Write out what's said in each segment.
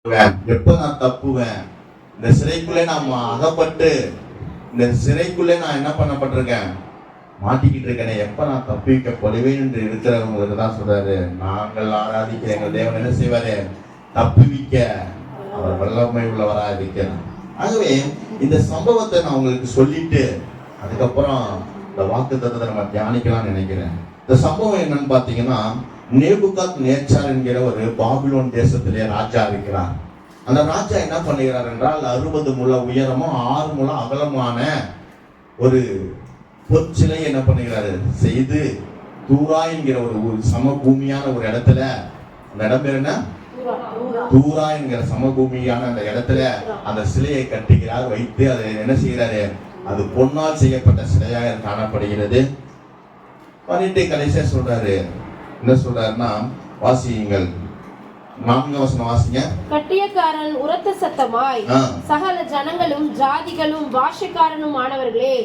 எப்ப நான் தப்புவேன்? இந்த சிறைக்குள்ளே நான் அகப்பட்டு இந்த சிறைக்குள்ளே நான் என்ன பண்ணப்பட்டிருக்கேன், மாட்டிக்கிட்டு இருக்கேனே, எப்ப நான் தப்பிக்கப்படுவேன் என்று இருக்கிறவங்களுக்கு தான் சொல்றாரு, நாங்கள் ஆராதிக்கிற எங்கள் தேவன் என்ன செய்வாரு, தப்புவிக்க அவர் வல்லமை உள்ளவரா இருக்கிறார். ஆகவே இந்த சம்பவத்தை நான் உங்களுக்கு சொல்லிட்டு அதுக்கப்புறம் இந்த வாக்குத்தத்தத்தை நம்ம தியானிக்கலாம்னு நினைக்கிறேன். இந்த சம்பவம் என்னன்னு பாத்தீங்கன்னா, நேபுகாத் நேச்சார் என்கிற ஒரு பாபிலோன் தேசத்திலே ராஜா இருக்கிறார். அந்த ராஜா என்ன பண்ணுகிறார் என்றால் 60 முழ உயரமும் 6 முழ அகலமான ஒரு பொற்சிலை என்ன பண்ணுகிறாரு செய்து, தூரா என்கிற ஒரு சமபூமியான ஒரு இடத்துல, அந்த இடம் பேர் என்ன, தூரா என்கிற சமபூமியான அந்த இடத்துல அந்த சிலையை கட்டுகிறார், வைத்து அதை என்ன செய்கிறாரு, அது பொன்னால் செய்யப்பட்ட சிலையாக காணப்படுகிறது. பண்ணிட்டு கடைசியா சொல்றாரு, என்ன சொல்றாருன்னா, வாசியுங்கள் 4 வசனம் வாசிங்க. கட்டியக்காரன் உரத்த சத்தமாய், சகல ஜனங்களும் ஜாதிகளும் பாஷைக்காரனும் ஆனவர்களே,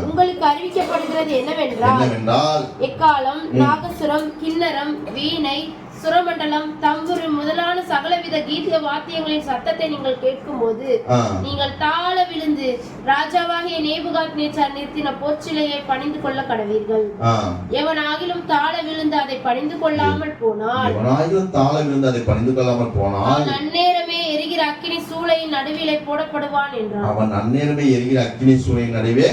உங்களுக்கு அறிவிக்கப்படுகிறது என்னவென்றால், எக்காலம், நாகசுரம், கிண்ணரம், வீணை, சுரமண்டலம், தம்புரு முதலான சகலவித கீத வாத்தியங்களின் சத்தத்தை நீங்கள் கேட்கும் போது நீங்கள் தாழ விழுந்து ராஜாவாகிய நேபுகாத் நேச்சார் நிறுத்தின பொற்சிலையை பணிந்து கொள்ள கடவீர்கள். எவனாகிலும் தாழ விழுந்து அதை பணிந்து கொள்ளாமல் போனால், அவன் அந்நேரமே எரிகிற அக்கினி சூளையின் நடுவிலே போடப்படுவான் என்றான். அவன் அந்நேரமே எரிகிற அக்கினி சூளையின் நடுவே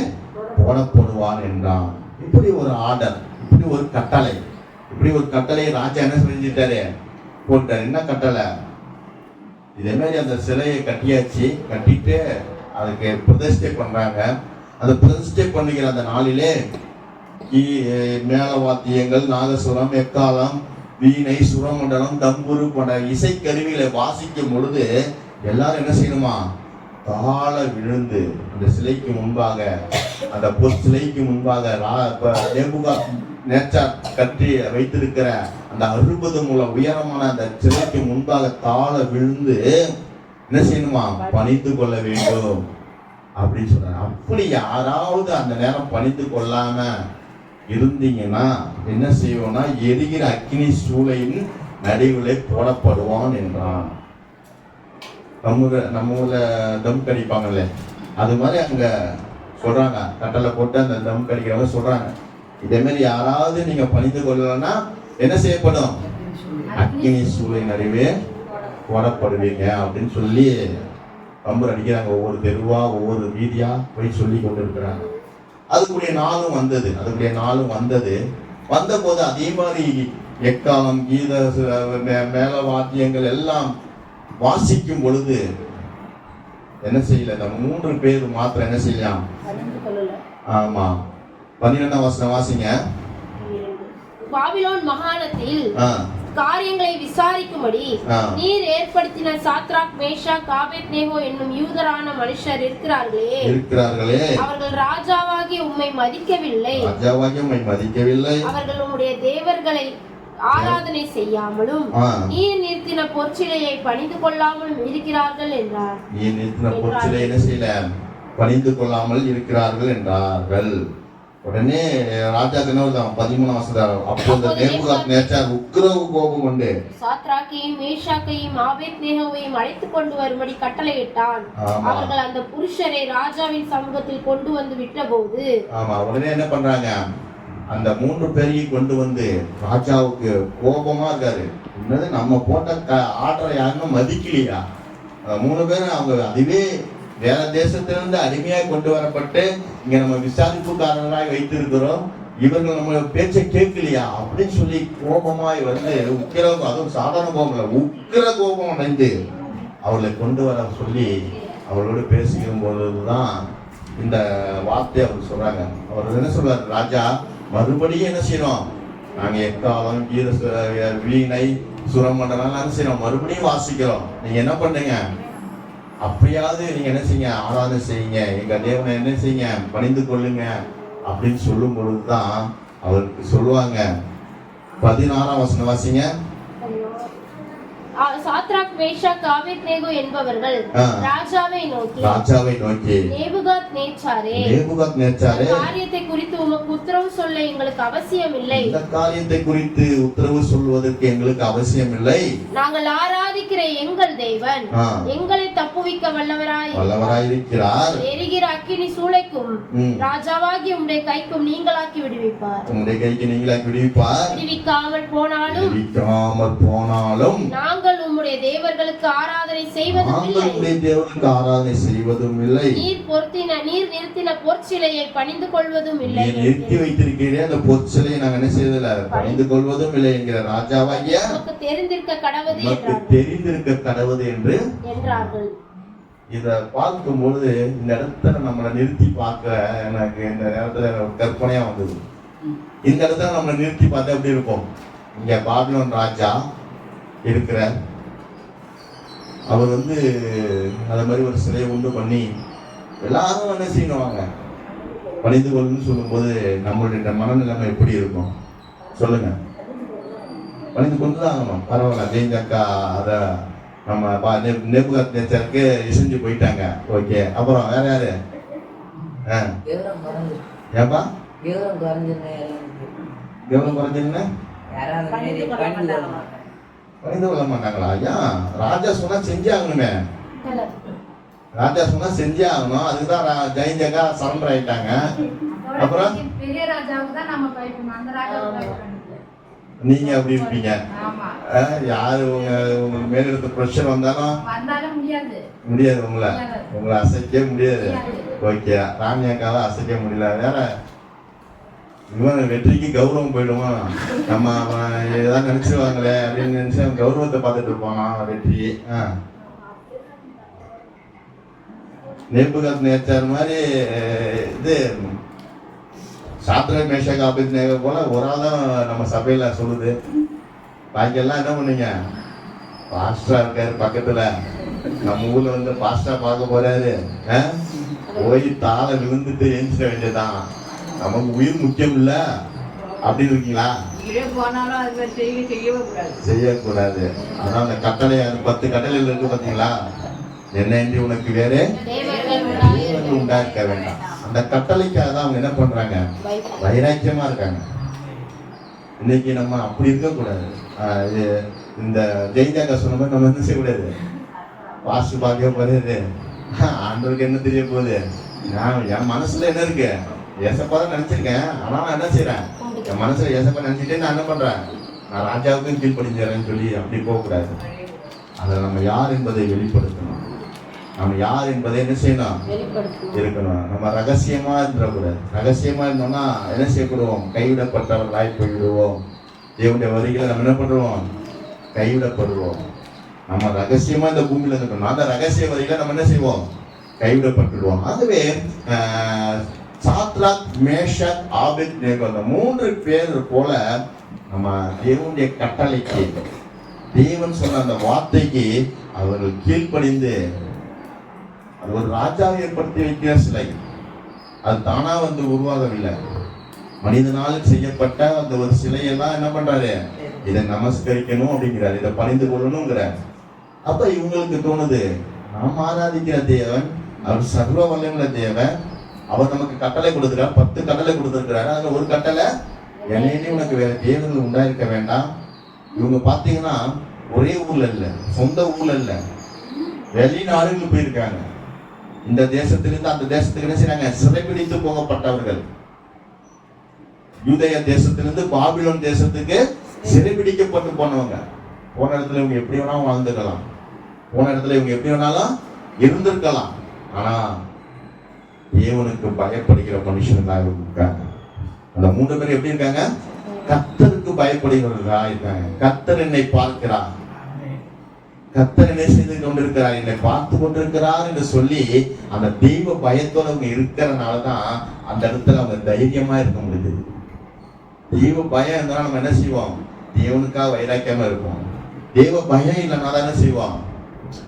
போடப்படுவான் என்றான். இப்படி ஒரு ஆர்டர், இப்படி ஒரு கட்டளை, இப்படி ஒரு கட்டளையை ராஜா என்ன செஞ்சிட்டாரு, போட்டார். என்ன கட்டளை? இதே மாதிரி அந்த சிலையை கட்டியாச்சு, கட்டிட்டு அதுக்கு பிரதிஷ்டை பண்றாங்க. அந்த பிரதிஷ்டை பண்ணுகிற அந்த நாளிலே மேல வாத்தியங்கள், நாகசுரம், எக்காலம், வீணை, சுரமண்டலம், தம்புரு போன்ற இசைக்கருவிகளை வாசிக்கும் பொழுது எல்லாரும் என்ன செய்யணுமா, தாழ விழுந்து அந்த சிலைக்கு முன்பாக, அந்த பொற்சிலைக்கு முன்பாக நேபுகாத் நேச்சார் கட்டி வைத்திருக்கிற அந்த 60 முழ உயரமான அந்த சிலைக்கு முன்பாக தாழ விழுந்து என்ன செய்யணுமா, பணிந்து கொள்ள வேண்டும் அப்படின்னு சொல்றாங்க. அப்படி யாராவது அந்த நேரம் பணிந்து கொள்ளாம இருந்தீங்கன்னா என்ன செய்வோம்னா, எரிகிற அக்கினி சூளையின் நடுவிலே போடப்படுவான் என்றான். நம்ம ஊர்ல தம் கடிப்பாங்கல்ல, அது மாதிரி அங்க சொல்றாங்க, கட்டளை போட்டு அந்த தம் கடிக்கிறவங்க சொல்றாங்க, இதே மாதிரி யாராவது நீங்க பணிந்து கொள்ளலன்னா என்ன செய்யப்படும், அக்கினி சூளை நடுவே போடப்படுவீங்க அப்படின்னு சொல்லி கம்பர் அடிக்கிறாங்க. ஒவ்வொரு தெருவா ஒவ்வொரு வீதியா போய் சொல்லி கொண்டு இருக்கிறாங்க. அதுக்குரிய நாளும் வந்தது. வந்த போது அதே மாதிரி எக்காலம், கீத, மேல வாத்தியங்கள் எல்லாம் வாசிக்கும் பொழுது என்ன செய்யல, இந்த 3 பேர் மாத்திரம் என்ன செய்யலாம், ஆமா 12ஆம் வசனம் வாசிங்க. பாபிலோன் மகாணத்தில் காரியங்களை விசாரிக்கும்படி நீர் ஏற்படுத்தின சாத்ராக், மேஷாக், ஆபேத்நேகோ என்னும் யூதரான மனுஷர் இருக்கிறார்களே, அவர்கள் ராஜாவாகிய உம்மை மதிக்கவில்லை, அவர்கள் உம்முடைய தேவர்களை ஆராதனை செய்யாமலும் நீர் நிறுத்தின பொற்சிலையை பணிந்து கொள்ளாமலும் இருக்கிறார்கள் என்றார். நீர் நிறுத்தின பொற்சிலை என்ன செய்யல, பணிந்து கொள்ளாமல் இருக்கிறார்கள் என்றார்கள். உடனே ராஜா தினவர்தான் 13ஆம் வசனம், அப்போது நேபுகாத் நேச்சார் உக்கிர கோபம் கொண்டு சாத்ராக்கையும் மேஷாக்கையும் ஆபேத்நேகோவையும் அழைத்துக் கொண்டு வரும்படி கட்டளையிட்டான். அவர்கள் அந்த புருஷரை ராஜாவின் சமூகத்தில் கொண்டு வந்து விட்டபோது, உடனே என்ன பண்றாங்க, அந்த 3 பேரையும் கொண்டு வந்து ராஜாவுக்கு கோபமா இருக்காரு. என்னது, நம்ம போட்ட ஆர்டரை யாருமே மதிக்கலையா? 3 பேரும் அவங்க அதுவே வேற தேசத்திலிருந்து அடிமையாக கொண்டு வரப்பட்டு இங்க நம்ம விசாரிப்புக்காரர்களாக வைத்திருக்கிறோம், இவர்கள் நம்ம பேச்சை கேட்கலையா அப்படின்னு சொல்லி கோபமாய் வந்து அதுவும் சாதாரண கோபம் இல்லை, உக்கிர கோபம் அடைந்து அவர்களை கொண்டு வர சொல்லி அவர்களோடு பேசுகிற பொழுதுதான் இந்த வார்த்தை அவர் சொல்றாங்க. அவர் என்ன சொல்றாரு, ராஜா மறுபடியும் என்ன செய்யணும், நாங்க எக்காலம், கீத, வீணை, சுரமண்டலம் என்ன செய்யறோம், மறுபடியும் வாசிக்கிறோம், நீங்க என்ன பண்றீங்க, அப்படியாவது நீங்க என்ன செய்யுங்க, ஆராதனை செய்யுங்க, எங்க தேவனை என்ன செய்யுங்க, பணிந்து கொள்ளுங்க அப்படின்னு சொல்லும் பொழுதுதான் அவருக்கு சொல்லுவாங்க. 16ஆம் வசனம் வாசிங்க. சாத்ராக் மேஷாக் ஆபேத்நேகோ என்பவர்கள் ராஜாவை நோக்கி நேபுகாத்நேச்சாரே காரியத்தை குறித்து உமக்கு உத்தரவு சொல்ல எங்களுக்கு அவசியம் இல்லை. இந்த காரியத்தை குறித்து உத்தரவு சொல்வதற்கு எங்களுக்கு அவசியம் இல்லை. நாங்கள் ஆராதிக்கிற எங்கள் தேவன் எங்களை தப்புவிக்க வல்லவராயிருக்கிறார். எரிகிற அக்கினி சூளைக்கும் ராஜாவாகி உம்முடைய கைக்கும் நீங்களாக்கி விடுவிப்பார். விடுவிக்காமல் போனாலும் நாங்கள் உம்முடைய தேவர்களுக்கு ஆராதனை செய்வதும் இல்லை. நீர் நிறுத்தின பொற்சிலையை பணிந்து கொள்வதும் இல்லை. நிறுத்தி வைத்திருக்கிறே அந்த பொற்சிலையை நாங்கள் என்ன செய்வதில்லை, பணிந்து கொள்வதும் இல்லை என்கிற ராஜாவாகிய நமக்கு தெரிந்திருக்க கடவுது என்று என்றார்கள். இத பார்க்கும்போது இந்த இடத்துல நம்மளை நிறுத்தி பார்க்க எனக்கு இந்த நேரத்துல கற்பனையா வந்தது. இந்த இடத்துல நம்மளை நிறுத்தி பார்த்தா எப்படி இருக்கும்? இங்க பாபிலோன் ராஜா இருக்கிறார். அவர் அத மாதிரி ஒரு சிலையை உண்டு பண்ணி எல்லாரும் என்ன செய்யணுவாங்க, பணிந்து கொள்ளுன்னு சொல்லும்போது நம்மளுடைய மனநிலைமை எப்படி இருக்கும் சொல்லுங்க? பணிந்து கொண்டுதான் ஆகணும். பரவாயில்ல, ஜெயந்தக்கா அத நம்ம நேபுகாத்நேச்சாருக்கு இசைஞ்சு போயிட்டாங்க. ஓகே, அப்புறம் வேற யாரு? ஏப்பா கவனம் குறைஞ்சுன்னு பணிந்து கொள்ள மாட்டாங்களா? ஐயா, ராஜா சொன்னா செஞ்சே ஆகணுமே. ராஜா சொன்னா செஞ்சே ஆகணும். அதுக்குதான் ஜெயந்தக்கா சரண்டர் ஆயிட்டாங்க. அப்புறம் பெரிய ராஜாவுக்கு தான் நம்ம பயப்படணும், அந்த ராஜாவுக்கு நீங்க அப்படி இருப்பீங்க. யாரு உங்க மேலிடத்து பிரஷர் வந்தாலும் முடியாது, உங்களை அசைக்க முடியாது. ஓகே, ராணியாக்காவை அசைக்க முடியல. வேற இவன் வெற்றிக்கு கௌரவம் போயிடுவான். நம்ம ஏதாவது நினைச்சிருவாங்களே அப்படின்னு நினைச்சு அவன் கௌரவத்தை பார்த்துட்டு இருப்பானா வெற்றி. நேபுகாத்நேச்சார் மாதிரி இது சாத்ராக் மேஷாக் ஆபேத்நேகோ போல ஒரு ஆள் தான் நம்ம சபையில சொல்லுது. பாக்கியெல்லாம் என்ன பண்ணீங்க? பாஸ்டரா இருக்காரு பக்கத்துல, நம்ம ஊர்ல பாஸ்டரா பார்க்க போறாரு. போய் தாளை விழுந்துட்டு எழுந்திட வேண்டியதான். நமக்கு உயிர் முக்கியம் இல்ல அப்படின்னு இருக்கீங்களா? செய்யக்கூடாது. அதான் அந்த கட்டளை 10 கட்டளைகள் இருக்கு பாத்தீங்களா? என்ன உனக்கு வேறு உண்டாக்க வேண்டாம். அந்த கட்டளைக்காக தான் அவங்க என்ன பண்றாங்க, வைராக்கியமா இருக்காங்க. இன்னைக்கு நம்ம அப்படி இருக்கக்கூடாது. இந்த ஜெயந்தக்கா சொன்ன மாதிரி நம்ம என்ன செய்யக்கூடாது, பாஸ்ட் பார்க்க போறது ஆண்டவருக்கு என்ன தெரிய போகுது. நான் என் மனசுல என்ன இருக்கு, ஏசப்பா தான் நினைச்சிருக்கேன். ஆனா நான் என்ன செய்யறேன், என் மனசுல ஏசப்பா நினைச்சிட்டே நான் என்ன பண்றேன், நான் ராஜாவுக்கும் கீழ்படிஞ்சேன்னு சொல்லி அப்படி போகக்கூடாது. அதை நம்ம யார் என்பதை வெளிப்படுத்தணும். நம்ம யார் என்பதை என்ன செய்யணும், இருக்கணும். நம்ம ரகசியமா இருந்துடக்கூடாது. ரகசியமா இருந்தோம்னா என்ன செய்யப்படுவோம், கைவிடப்பட்டவர்களாய் போய்விடுவோம். தேவனுடைய வரிகளை நம்ம என்ன பண்ணுவோம், கைவிடப்படுவோம். நம்ம ரகசியமா இந்த பூமியில இருக்கணும். அந்த ரகசிய வரிகளை நம்ம என்ன செய்வோம், கைவிடப்பட்டுடுவோம். ஆகவே சாத்ராக் மேஷாக் ஆபேத்நேகோ அந்த 3 பேர் போல நம்ம தேவனுடைய கட்டளைக்கு, தேவன் சொன்ன அந்த வார்த்தைக்கு அவர்கள் கீழ்ப்படிந்து, அது ஒரு ராஜாவை ஏற்படுத்தி வைக்கிற சிலை, அது தானா உருவாகவில்லை. மனிதனால் செய்யப்பட்ட அந்த ஒரு சிலையெல்லாம் என்ன பண்றாரு, இதை நமஸ்கரிக்கணும் அப்படிங்கிறாரு, இதை பணிந்து கொள்ளணுங்கிறார். அப்ப இவங்களுக்கு தோணுது, நாம் ஆராதிக்கிற தேவன் அவர் சர்வ வல்லமுள்ள தேவன். அவர் நமக்கு கட்டளை கொடுக்கிறார், 10 கட்டளை கொடுத்திருக்கிறாரு. அதுல ஒரு கட்டளை, என்னையே உனக்கு வேற தேவர்கள் உண்டாயிருக்க வேண்டாம். இவங்க பாத்தீங்கன்னா ஒரே ஊர்ல இல்ல, சொந்த ஊர்ல இல்ல, வெளிநாடுகளுக்கு போயிருக்காங்க. இந்த தேசத்திலிருந்து அந்த தேசத்துக்கு என்ன செய்றாங்க, சிறைபிடித்து போகப்பட்டவர்கள். யூதேய தேசத்திலிருந்து பாபிலோன் தேசத்துக்கு சிறைபிடிக்கப்பட்டு போனவங்க. போன இடத்துல இவங்க எப்படி வேணாலும் வாழ்ந்துக்கலாம், போன இடத்துல இவங்க எப்படி வேணாலும் இருந்திருக்கலாம். ஆனா தேவனுக்கு பயப்படுகிற மனுஷனுக்காக இருக்காங்க. அந்த 3 பேர் எப்படி இருக்காங்க, கர்த்தருக்கு பயப்படுகிறவர்களா இருக்காங்க. கர்த்தர் என்னை பார்க்கிறார், கர்த்தர் என்ன செய்து கொண்டிருக்கிறார், என்னை பார்த்து கொண்டிருக்கிறார் என்று சொல்லி அந்த தெய்வ பயத்தோட அவங்க இருக்கிறனாலதான் அந்த இடத்துல அவங்க தைரியமா இருக்க முடியுது. தெய்வ பயம் இருந்தாலும் நம்ம என்ன செய்வோம், தேவனுக்காக வைராக்கியமா இருப்போம். தெய்வ பயம் இல்லைனால என்ன செய்வோம்,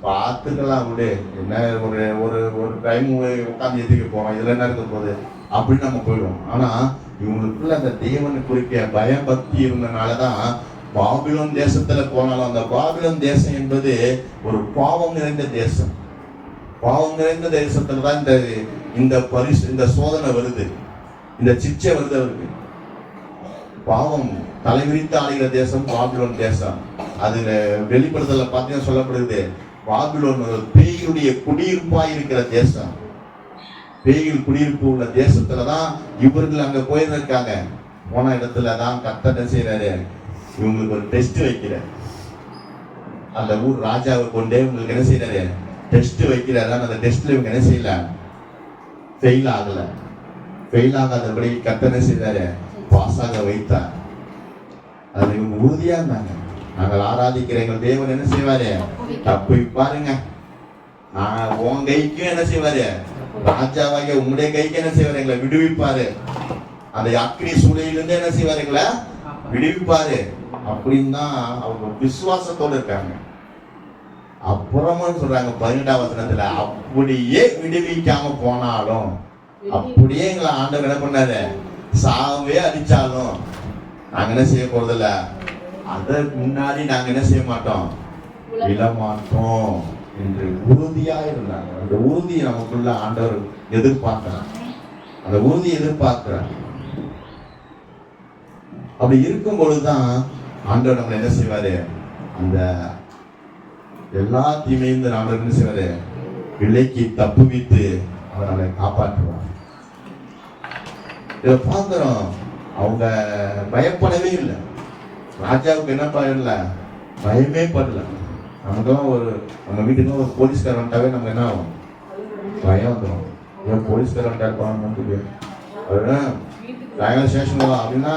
பார்த்துக்கலாம் விடு, என்ன ஒரு ஒரு ஒரு டைம் உட்காந்து எதிர்க்க போறோம், இதுல என்ன இருக்க போகுது அப்படின்னு நம்ம போயிடுவோம். ஆனா இவங்களுக்குள்ள அந்த தேவனை குறிக்க பயம் பக்தி இருந்தனாலதான் பாபிலோன் தேசத்துல போனாலும் அந்த பாபிலோன் தேசம் என்பது ஒரு பாவம் நிறைந்த தேசம். பாவம் நிறைந்த தேசத்துல தான் இந்த சோதனை வருது, இந்த சிச்சை வருது அவருக்கு. பாவம் தலைவிரித்து ஆளுகிற தேசம் பாபிலோன் தேசம். அதுல வெளிப்படுத்தல பார்த்தீங்கன்னா சொல்லப்படுது, பாபிலோன் பேய்களுடைய குடியிருப்பாய் இருக்கிற தேசம். பேய்கள் குடியிருப்பு உள்ள தேசத்துலதான் இவர்கள் அங்க போயிருக்காங்க. போன இடத்துல தான் கர்த்தர் செய்யறாரு, இவங்களுக்கு ஒரு டெஸ்ட் வைக்கிறார். அந்த ஊர் ராஜாவை கொண்டே உங்களுக்கு என்ன செய்யறாரு, டெஸ்ட் வைக்கிறாரு. அந்த டெஸ்ட்ல இவங்க என்ன செய்யல, ஃபெயில் ஆகல. ஃபெயில் ஆகாதபடி கர்த்தர் என்ன செய்யறாரு, பாஸ் ஆக வைத்தார். அது இவங்க உறுதியா இருந்தாங்க. நாங்கள் ஆராதிக்கிற எங்கள் தேவன் என்ன செய்வாரு, தப்பு பாருங்க. நான் உன் கைக்கும் என்ன செய்வாரு, ராஜாவாக உங்களுடைய கைக்கு என்ன செய்வாரு, எங்களை விடுவிப்பாரு. அந்த அக்னி சூளையிலிருந்து என்ன செய்வாரு, எங்களை விடுவிப்பாரு. அப்படின்னு தான் அவங்க விசுவாசத்தோடு இருக்காங்க. அப்புறமா சொல்றாங்க 12ஆம் வசனத்துல, அப்படியே விடுவிக்காம போனாலும், அப்படியே எங்களை ஆண்டவர் என்ன பண்ணாரு, சாவே அடிச்சாலும் நாங்க என்ன செய்ய போறதில்ல, அதற்கு முன்னாடி நாங்க என்ன செய்ய மாட்டோம், விழமாட்டோம் என்று உறுதியா இருந்தாங்க. அந்த உறுதியை நமக்குள்ள ஆண்டவர் எதிர்பார்க்கிறார். அந்த உறுதியை எதிர்பார்க்கிறார். அப்படி இருக்கும் பொழுதுதான் ஆண்டவர் நம்மளை என்ன செய்வாரு, அந்த எல்லா தீமையும் ஆண்டவர் என்ன செய்வாரு, விலைக்கு தப்புவித்து அவர் நம்மளை காப்பாற்றுவார். இதை பார்க்கிறோம். அவங்க பயப்படவே இல்லை. ராஜாவுக்கு என்ன பண்ணல, பயமே படல. நமக்கெல்லாம் நம்ம வீட்டுக்கு ஒரு போலீஸ்கார் வந்துட்டாவே நம்ம என்ன ஆகும், பயம் வந்துடும். ஏன் போலீஸ்கார் வந்துட்டாரு ஸ்டேஷன் அப்படின்னா,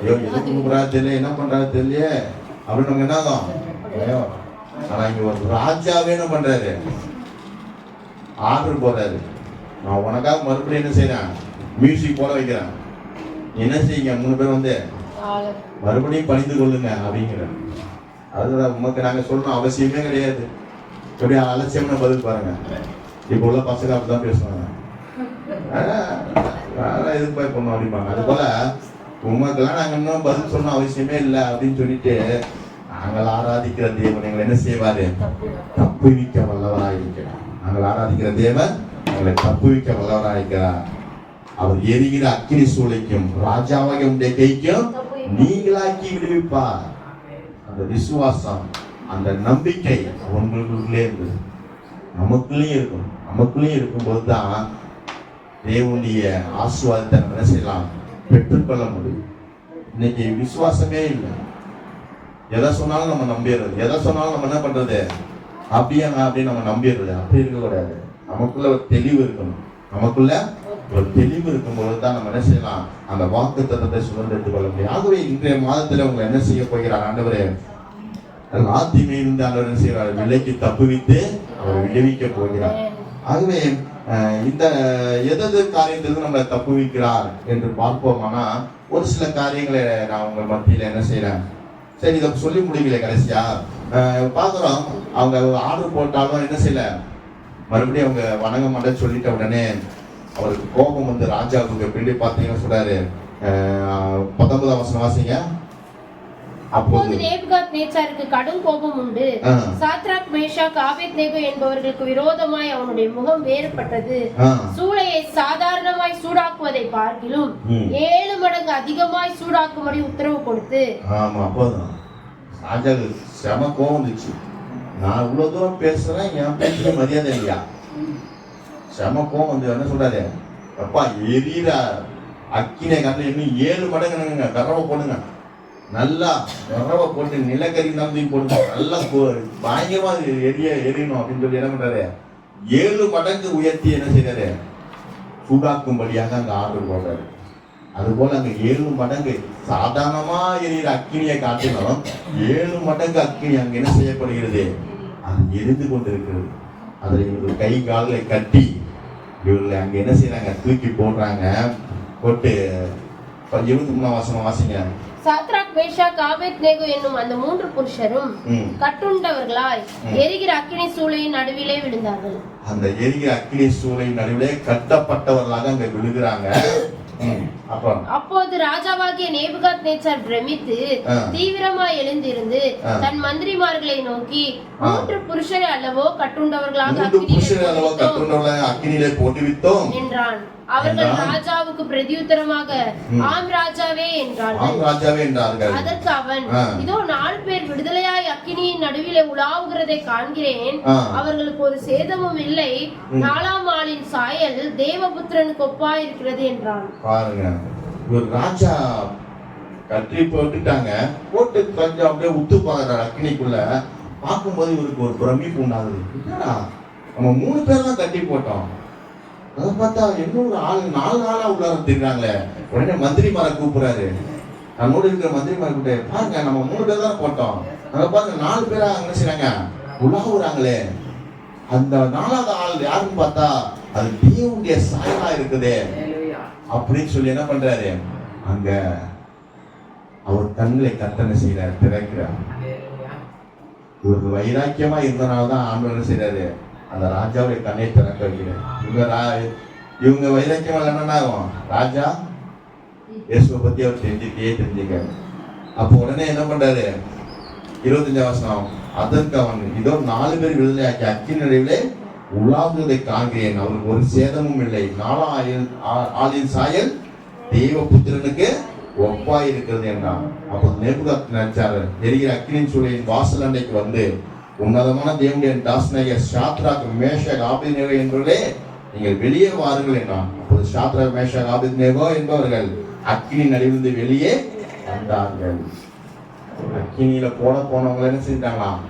எதுக்கு கூப்பிடாது தெரியல, என்ன பண்றாரு தெரியல அப்படின்னு நமக்கு என்ன ஆகும், பயம். ஆனா இங்க ஒரு ராஜாவே என்ன பண்றாரு, ஆர்டர் போடுறாரு, நான் உனக்காக மறுபடியும் என்ன செய்யறேன், மியூசிக் போட வைக்கிறேன், என்ன செய்யுங்க 3 பேர் வந்து மறுபடியும் பணிந்து கொள்ளுங்க அப்படிங்கிற. அதுதான் உமக்கு நாங்க சொல்லணும் அவசியமே கிடையாது. எப்படி அலட்சியம்னு பதில் பாருங்க. இப்ப உள்ள பசங்க அப்படிதான் பேசுவாங்க, எதுக்கு போய் பண்ணோம் அப்படிம்பாங்க. அது போல உமக்கெல்லாம் நாங்க இன்னும் பதில் சொல்லணும் அவசியமே இல்லை அப்படின்னு சொல்லிட்டு, நாங்கள் ஆராதிக்கிற தேவன் எங்களை என்ன செய்வாரு, தப்புவிக்க வல்லவராயிருக்கிறார். நாங்கள் ஆராதிக்கிற தேவன் எங்களை தப்புவிக்க வல்லவராயிருக்கிறார். அவர் எரிகிற அக்கினி சூளைக்கும் ராஜாவாக உடைய கைக்கும் நீங்களாக்கி விடுவிப்பார். அந்த விசுவாசம், அந்த நம்பிக்கை உங்களுக்குள்ளே இருந்தது, நமக்குள்ளேயும் இருக்கும். நமக்குள்ளேயும் இருக்கும்போது தான் தேவனுடைய ஆசீர்வாதத்தை நம்ம என்ன செய்யலாம், பெற்றுக்கொள்ள முடியும். இன்னைக்கு விசுவாசமே இல்லை. எதை சொன்னாலும் நம்ம நம்பிடுறது, எதை சொன்னாலும் நம்ம என்ன பண்றது, அப்படியே அப்படின்னு நம்ம நம்பிடுறது. அப்படி இருக்கக்கூடாது. நமக்குள்ள ஒரு தெளிவு இருக்கணும். நமக்குள்ள ஒரு தெளிவு இருக்கும்போது தான் நம்ம என்ன செய்யலாம், அந்த வாக்கு தத்தத்தை சுதந்திரத்துக் கொள்ள முடியும். ஆகவே இன்றைய மாதத்துல உங்களை என்ன செய்ய போகிறார் ஆண்டவரே, ஆத்திமையிலிருந்து ஆண்டவர் என்ன செய்கிறார், விலைக்கு தப்புவித்து அவர் விடுவிக்க போகிறார். ஆகவே இந்த எதது காரியத்திலிருந்து நம்மளை தப்புவிக்கிறார் என்று பார்ப்போமானா, ஒரு சில காரியங்களை நான் உங்க மத்தியில என்ன செய்யறேன், சரி இதை சொல்லி முடிக்கல. கடைசியா பாக்குறோம், அவங்க ஆர்டர் போட்டாலும் என்ன செய்யல, மறுபடியும் அவங்க வணங்க மாட்டேன்னு சொல்லிட்ட உடனே அவருக்கு கோபம் வந்து ராஜாவுக்கு பின்னாடி பார்த்தீங்கன்னா சொல்றாரு, 19ஆம் வசனம் வாசிங்க. அப்போது நேபுகாத்நேச்சாருக்கு கடும் கோபம் உண்டு. சாத்ராக் மேஷாக் ஆபேத்நேகோ என்பவர்களுக்கு விரோதமாய் அவனுடைய முகம் வேறுபட்டது. சூளையை சாதாரணமாய் சூடாக்குவதை பார்க்கிலும் 7 மடங்கு அதிகமாய் சூடாக்கும்படி உத்தரவு கொடுத்து. ஆமா, அப்போதான் ராஜாவுக்கு செம கோபம் வந்துச்சு. நான் இவ்வளவு தூரம் பேசுறேன், என் பேச்சுக்கு மரியாதை இல்லையா? செம கோபம் வந்து என்ன சொல்றாரு, அப்பா எரியிற அக்கினை காட்டில இன்னும் 7 மடங்கு கரவை போடுங்க, நல்லா கரவை போட்டு நிலக்கரி நம்பி போடுங்க, நல்லா பயங்கரமா எரியணும் அப்படின்னு சொல்லி என்ன பண்றாரு, 7 மடங்கு உயர்த்தி என்ன செய்யறாரு, சூடாக்கும்படியாக அங்க ஆர்டர் போடுறாரு. அது போல அங்க 7 மடங்கு சாதாரணமா எரியிற அக்கினியை காட்டிலும் 7 மடங்கு அக்கினி அங்க என்ன செய்யப்படுகிறது, அது எரிந்து கொண்டிருக்கிறது. அதுல இவங்க கை கால்களை கட்டி இவர்களை அங்க என்ன செய்யறாங்க, தூக்கி போடுறாங்க. போட்டு 23ஆம் வசனம் வாசிங்க. சாத்ராக் மேஷாக் ஆபேத்நேகோ என்னும் அந்த 3 புருஷரும் கட்டுண்டவர்களாய் எரிகிற அக்கினி சூளையின் நடுவிலே விழுந்தார்கள். அந்த எரிகிற அக்கினி சூளையின் நடுவிலே கட்டப்பட்டவர்களாக அங்க விழுகிறாங்க. அப்புறம் அப்போது ராஜாவாகிய நேபுகாத்நேச்சார் பிரமித்து தீவிரமாய் எழுந்திருந்து தன் மந்திரிமார்களை நோக்கி 3 புருஷரை அல்லவோ கட்டுண்டவர்களாக அக்கினியிலே போட்டுவிட்டோம் என்றான். அவர்கள் ராஜாவுக்கு பிரதியுத்தரமாக ஆம் ராஜாவே என்றார்கள். அதற்கு அவன், இதோ 4 பேர் விடுதலையாய் அக்கினியின் நடுவிலே உலாவுகிறதை காண்கிறேன். அவர்களுக்கு ஒரு சேதமும் இல்லை. 4ஆம் ஆளின் சாயல் தேவபுத்திரனுக்கு ஒப்பாயிருக்கிறது என்றான். பாருங்க, ஒரு ராஜா கட்டி போட்டுட்டாங்க, போட்டு கொஞ்சம் அப்படியே உத்து பாக்குறாரு அக்கினிக்குள்ள. பார்க்கும்போது இவருக்கு ஒரு பிரமிப்பு உண்டாகுது. நம்ம 3 பேர் தான் கட்டி போட்டோம், அதை பார்த்தா இன்னொரு ஆள் 4 ஆளா உள்ளார தெரியுறாங்களே. உடனே மந்திரிமாரை கூப்பிடுறாரு. நம்மோட இருக்கிற மந்திரிமாரை கூப்பிட்டு, பாருங்க நம்ம 3 பேர் தான் போட்டோம், அதை பாருங்க 4 பேரா என்ன செய்றாங்க, உலாவுறாங்களே. அந்த 4ஆவது ஆள் யாருன்னு பார்த்தா அது தேவனுடைய சாயலா இருக்குதே அப்படின்னு சொல்லி என்ன பண்றாரு, அங்க அவர் கண்களை கத்தனை செய்யறாரு, திறக்கிறார். இவருக்கு வைராக்கியமா இருந்தனால்தான் ஆண்டவர் செய்யறாரு, அந்த ராஜாவுடைய கண்ணை திறக்க வைக்கிறார். இவங்க வைராக்கியமா என்னன்னா ராஜா இயேசுவை பத்தி அவர் தெரிஞ்சுக்காரு. அப்போ உடனே என்ன பண்றாரு, 25 வசனம், அதற்கு அவன், இதோ 4 பேர் விடுதலையாக்கி அக்கினி நடுவிலே உலாவுவதை காண்கிறேன், அவருக்கு ஒரு சேதமும் இல்லை. 4ஆம் ஆளின் சாயல் தேவபுத்திரனுக்கு ஒப்பாய் இருக்கிறது என்றான். அப்போ நேபுகாத்நேச்சார் எரிகிற அக்கினியின் சூளையின் வாசல் அண்டைக்கு வந்து, உன்னதமான தேவனுடைய தாசனாகிய சாத்ராக் மேஷாக் ஆபேத்நேகோ என்பவர்களே, நீங்கள் வெளியே வாருங்கள் என்றான். அப்போது சாத்ராக் மேஷாக் ஆபேத்நேகோ என்பவர்கள் அக்கினி நடுவிலிருந்து வெளியே வந்தார்கள். அக்கினியில போனவங்க என்ன செஞ்சிட்டாங்களாம்,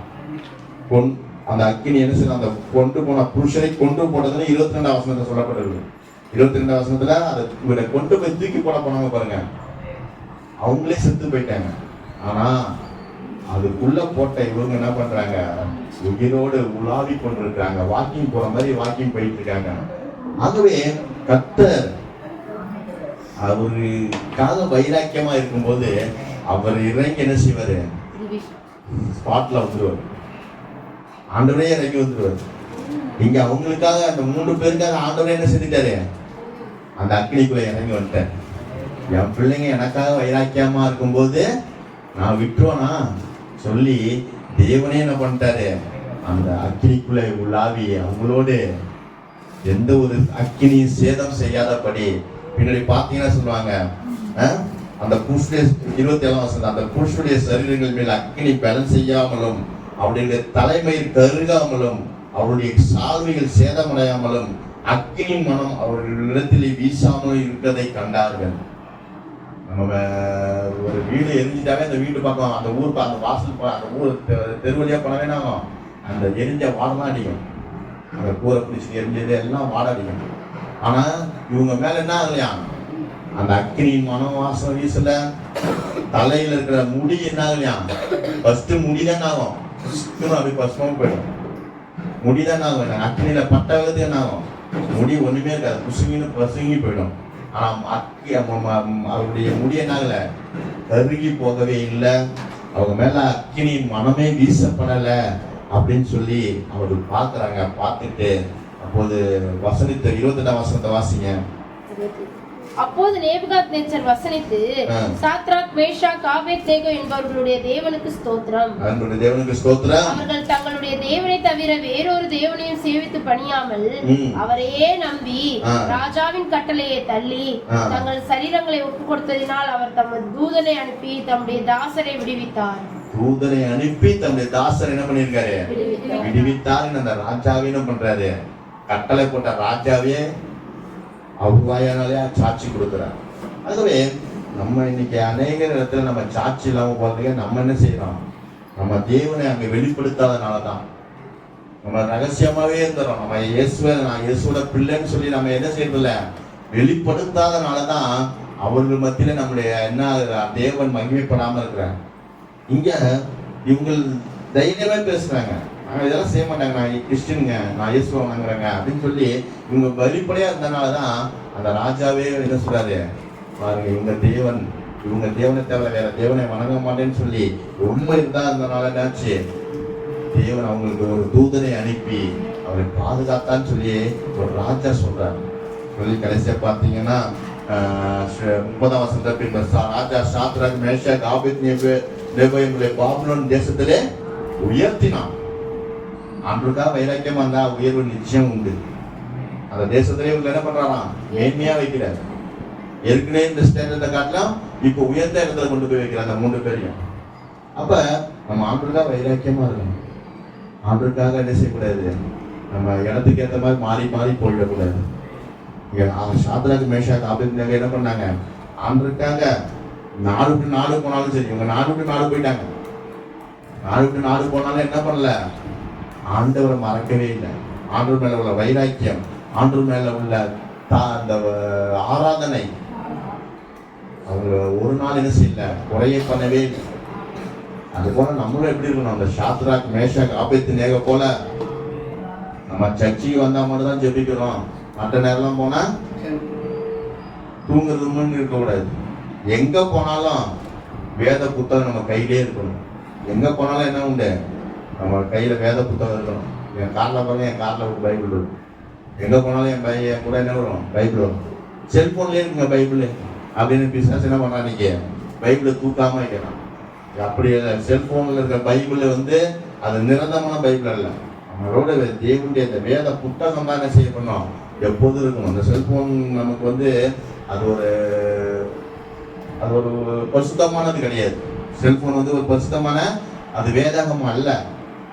அந்த அக்கினி என்ன செய்ய, அந்த கொண்டு போன புருஷனை கொண்டு போனதுன்னு 22ஆம் வசனத்துல சொல்லப்பட்டிருக்கு. 22ஆம் வசனத்துல அதை கொண்டு போய் தூக்கி போனவங்க பாருங்க, அவங்களே செத்து போயிட்டாங்க. ஆனா அதுக்குள்ள போட்ட இவங்க என்ன பண்றாங்க, உயிரோடு உலாவி கொண்டிருக்காங்க, வாக்கிங் போற மாதிரி வாக்கிங் போயிட்டு இருக்காங்க. ஆகவே கர்த்தர் அவருக்காக வைராக்கியமா இருக்கும்போது அவர் இறங்கி என்ன செய்வாரு, ஸ்பாட்ல வந்துருவார். ஆண்டவரே இறங்கி வந்துருவார். இங்க அவங்களுக்காக அந்த 3 பேருக்காக ஆண்டவரே என்ன செஞ்சுட்டாரு, அந்த அக்கினிக்குள்ள இறங்கி வந்துட்டார். என் பிள்ளைங்க எனக்காக வைராக்கியமா இருக்கும்போது நான் விட்டுருவேனா சொல்லி தேவனே என்ன பண்ணிட்டாரு, அந்த அக்கினிக்குள்ளே உலாவி அவங்களோடு எந்த ஒரு அக்கினியும் சேதம் செய்யாதபடி. பின்னாடி பார்த்தீங்கன்னா சொல்லுவாங்க, அந்த புருஷனுடைய 27ஆம் வசனம், அந்த புருஷனுடைய சரீரங்கள் மேல் அக்கினி பலன் செய்யாமலும் அவருடைய தலைமையில் கருகாமலும் அவருடைய சால்வைகள் சேதமடையாமலும் அக்கினி மனம் அவர்களிடத்திலே வீசாமலும் இருக்கிறதை கண்டார்கள். நம்ம ஒரு வீடு எரிஞ்சிட்டாவே அந்த வீட்டு பக்கம், அந்த ஊருக்கு, அந்த வாசல், அந்த ஊர் தெருவழியா போனவே நாங்கள் அந்த எரிஞ்ச வாடெல்லாம் அடிக்கும். அந்த கூரை பிடிச்சி எரிஞ்சது எல்லாம் வாட அடிக்கும். ஆனா இவங்க மேல என்ன ஆகலையா, அந்த அக்கினியின் மனம் வாசம் வீசல. தலையில இருக்கிற முடி என்ன ஆகலையா, ஃபர்ஸ்ட் முடிதான் ஆகும், அப்படி பசுமா போயிடும். முடிதான் ஆகும். அக்கினியில பட்டது என்ன ஆகும், முடி ஒண்ணுமே இருக்காது, புசுங்கின்னு பசுங்கி போயிடும். ஆனா அவருடைய முடி என்னாகல, கருகி போகவே இல்லை. அவங்க மேல அக்கினியின் மனமே வீசப்படல அப்படின்னு சொல்லி அவர்கள் பார்க்கறாங்க. பார்த்துட்டு அப்போது வசனித்த 28ஆம் வசனத்தை வாசிங்க. அப்போது நேபுகாத்நேச்சர் வசனித்து, சாத்ராக் மேஷாக் ஆபேத்நேகோ என்பவர்களுடைய தேவனுக்கு ஸ்தோத்திரம், அவர்கள் தங்களுடைய தேவனை தவிர வேறொரு தேவனையும் சேவித்து பணியாமல் அவரையே நம்பி ராஜாவின் கட்டளையை தள்ளி தங்கள் சரீரங்களை ஒப்புக் கொடுத்ததினால் அவர் தமது தூதனை அனுப்பி தம்முடைய தாசரை விடுவித்தார். தூதனை அனுப்பி தம்முடைய தாசரை என்ன பண்ணிருக்காரு, விடுவித்தார். அந்த ராஜாவே என்ன பண்றாரு, கட்டளை போட்ட ராஜாவே அவர் வாயானாலே சாட்சி கொடுக்குறார். ஆகவே நம்ம இன்னைக்கு அநேக இடத்துல நம்ம சாட்சி இல்லாம போறதுக்கு நம்ம என்ன செய்யறோம், நம்ம தேவனை அங்க வெளிப்படுத்தாதனால தான். நம்ம ரகசியமாவே இருந்துறோம். நம்ம நான் இயேசுவோட பிள்ளைன்னு சொல்லி நம்ம என்ன செய்யறதில்ல, வெளிப்படுத்தாதனாலதான் அவர்கள் மத்தியில நம்முடைய என்ன தேவன் மகிமைப்படாம இருக்கிறாங்க. இங்க இவங்க தைரியமே பேசுறாங்க, இதெல்லாம் செய்ய மாட்டாங்க, நான் கிறிஸ்டின்ங்க, நான் இயேசுவை வணங்குறேங்க அப்படின்னு சொல்லி இவங்க வெளிப்படையா இருந்தனாலதான் அந்த ராஜாவே என்ன சொல்றாரு, பாருங்க இவங்க தேவனை தவிர வேற தேவனை வணங்க மாட்டேன்னு சொல்லி உண்மை இருந்தா இருந்தனால என்னாச்சு, தேவன் அவங்களுக்கு ஒரு தூதனை அனுப்பி அவரை பாதுகாத்தான்னு சொல்லி ஒரு ராஜா சொல்றாரு. சொல்லி கடைசியா பார்த்தீங்கன்னா 30ஆம் வசனத்தை பின்பு ராஜா சாத்ராக் மேஷாக் ஆபேத்நேகோ இவங்களை பாபிலோன் தேசத்திலே உயர்த்தினான். ஆண்டவருக்காக வைராக்கியமா இருந்தா உயர்வு நிச்சயம் உண்டு. அந்த தேசத்திலே இவங்க என்ன பண்றாராம், மேன்மையா வைக்கிறார். ஏற்கனவே இந்த ஸ்டேட்டத்தை காட்டலாம், இப்போ உயர்ந்த இடத்துல கொண்டு போய் வைக்கிறார் அந்த 3 பேரையும். அப்ப நம்ம ஆண்டவருக்காக வைராக்கியமா இருக்கணும். ஆண்டவருக்காக என்ன செய்யக்கூடாது, நம்ம இடத்துக்கு ஏற்ற மாதிரி மாறி மாறி போயிடக்கூடாது. சாத்ராக் மேஷாக் ஆபேத்நேகோ என்ன பண்ணாங்க, ஆண்டவருக்காக நாடு விட்டு நாடு போனாலும் சரி, இவங்க நாடு விட்டு நாடு போயிட்டாங்க. நாடு விட்டு நாடு போனாலும் என்ன பண்ணல, ஆண்டவரை மறக்கவே இல்லை. ஆண்டவர் மேல உள்ள வைராக்கியம், ஆண்டவர் மேல உள்ள அந்த ஆராதனை அவங்க ஒரு நாள் என்ன செய்யல, குறைய பண்ணவே இல்லை. அது போல நம்மளும் எப்படி இருக்கணும், அந்த சாத்ராக் மேஷாக் ஆபேத்நேகோ போல நம்ம சர்ச்சைக்கு வந்தா மட்டும் தான் ஜெபிக்கிறோம், மற்ற நேரம்லாம் போனா தூங்குறதுன்னு இருக்கக்கூடாது. எங்க போனாலும் வேத புத்தகம் நம்ம கையிலே இருக்கணும். எங்க போனாலும் என்ன உண்டு, நம்ம கையில வேத புத்தகம் இருக்கணும். என் காரில் பாருங்க, என் காரில் ஒரு பைபிள் வரும். எங்க போனாலும் என் கூட என்ன வரும், பைபிள் வரும். செல்போன்லேயே இருக்குங்க பைபிள் அப்படின்னு பிசினஸ் என்ன பண்ணா, நீங்க பைபிளை தூக்காம வைக்கலாம். அப்படி செல்போன்ல இருக்க பைபிள் அது நிரந்தரமான பைபிள் அல்ல. நம்மளோட தேவனுடைய இந்த வேத புத்தகம் தான் என்ன செய்ய பண்ணோம், எப்போதும் இருக்கணும். அந்த செல்போன் நமக்கு அது ஒரு பரிசுத்தமானது கிடையாது. செல்போன் ஒரு பரிசுத்தமான, அது வேதாகம் அல்ல.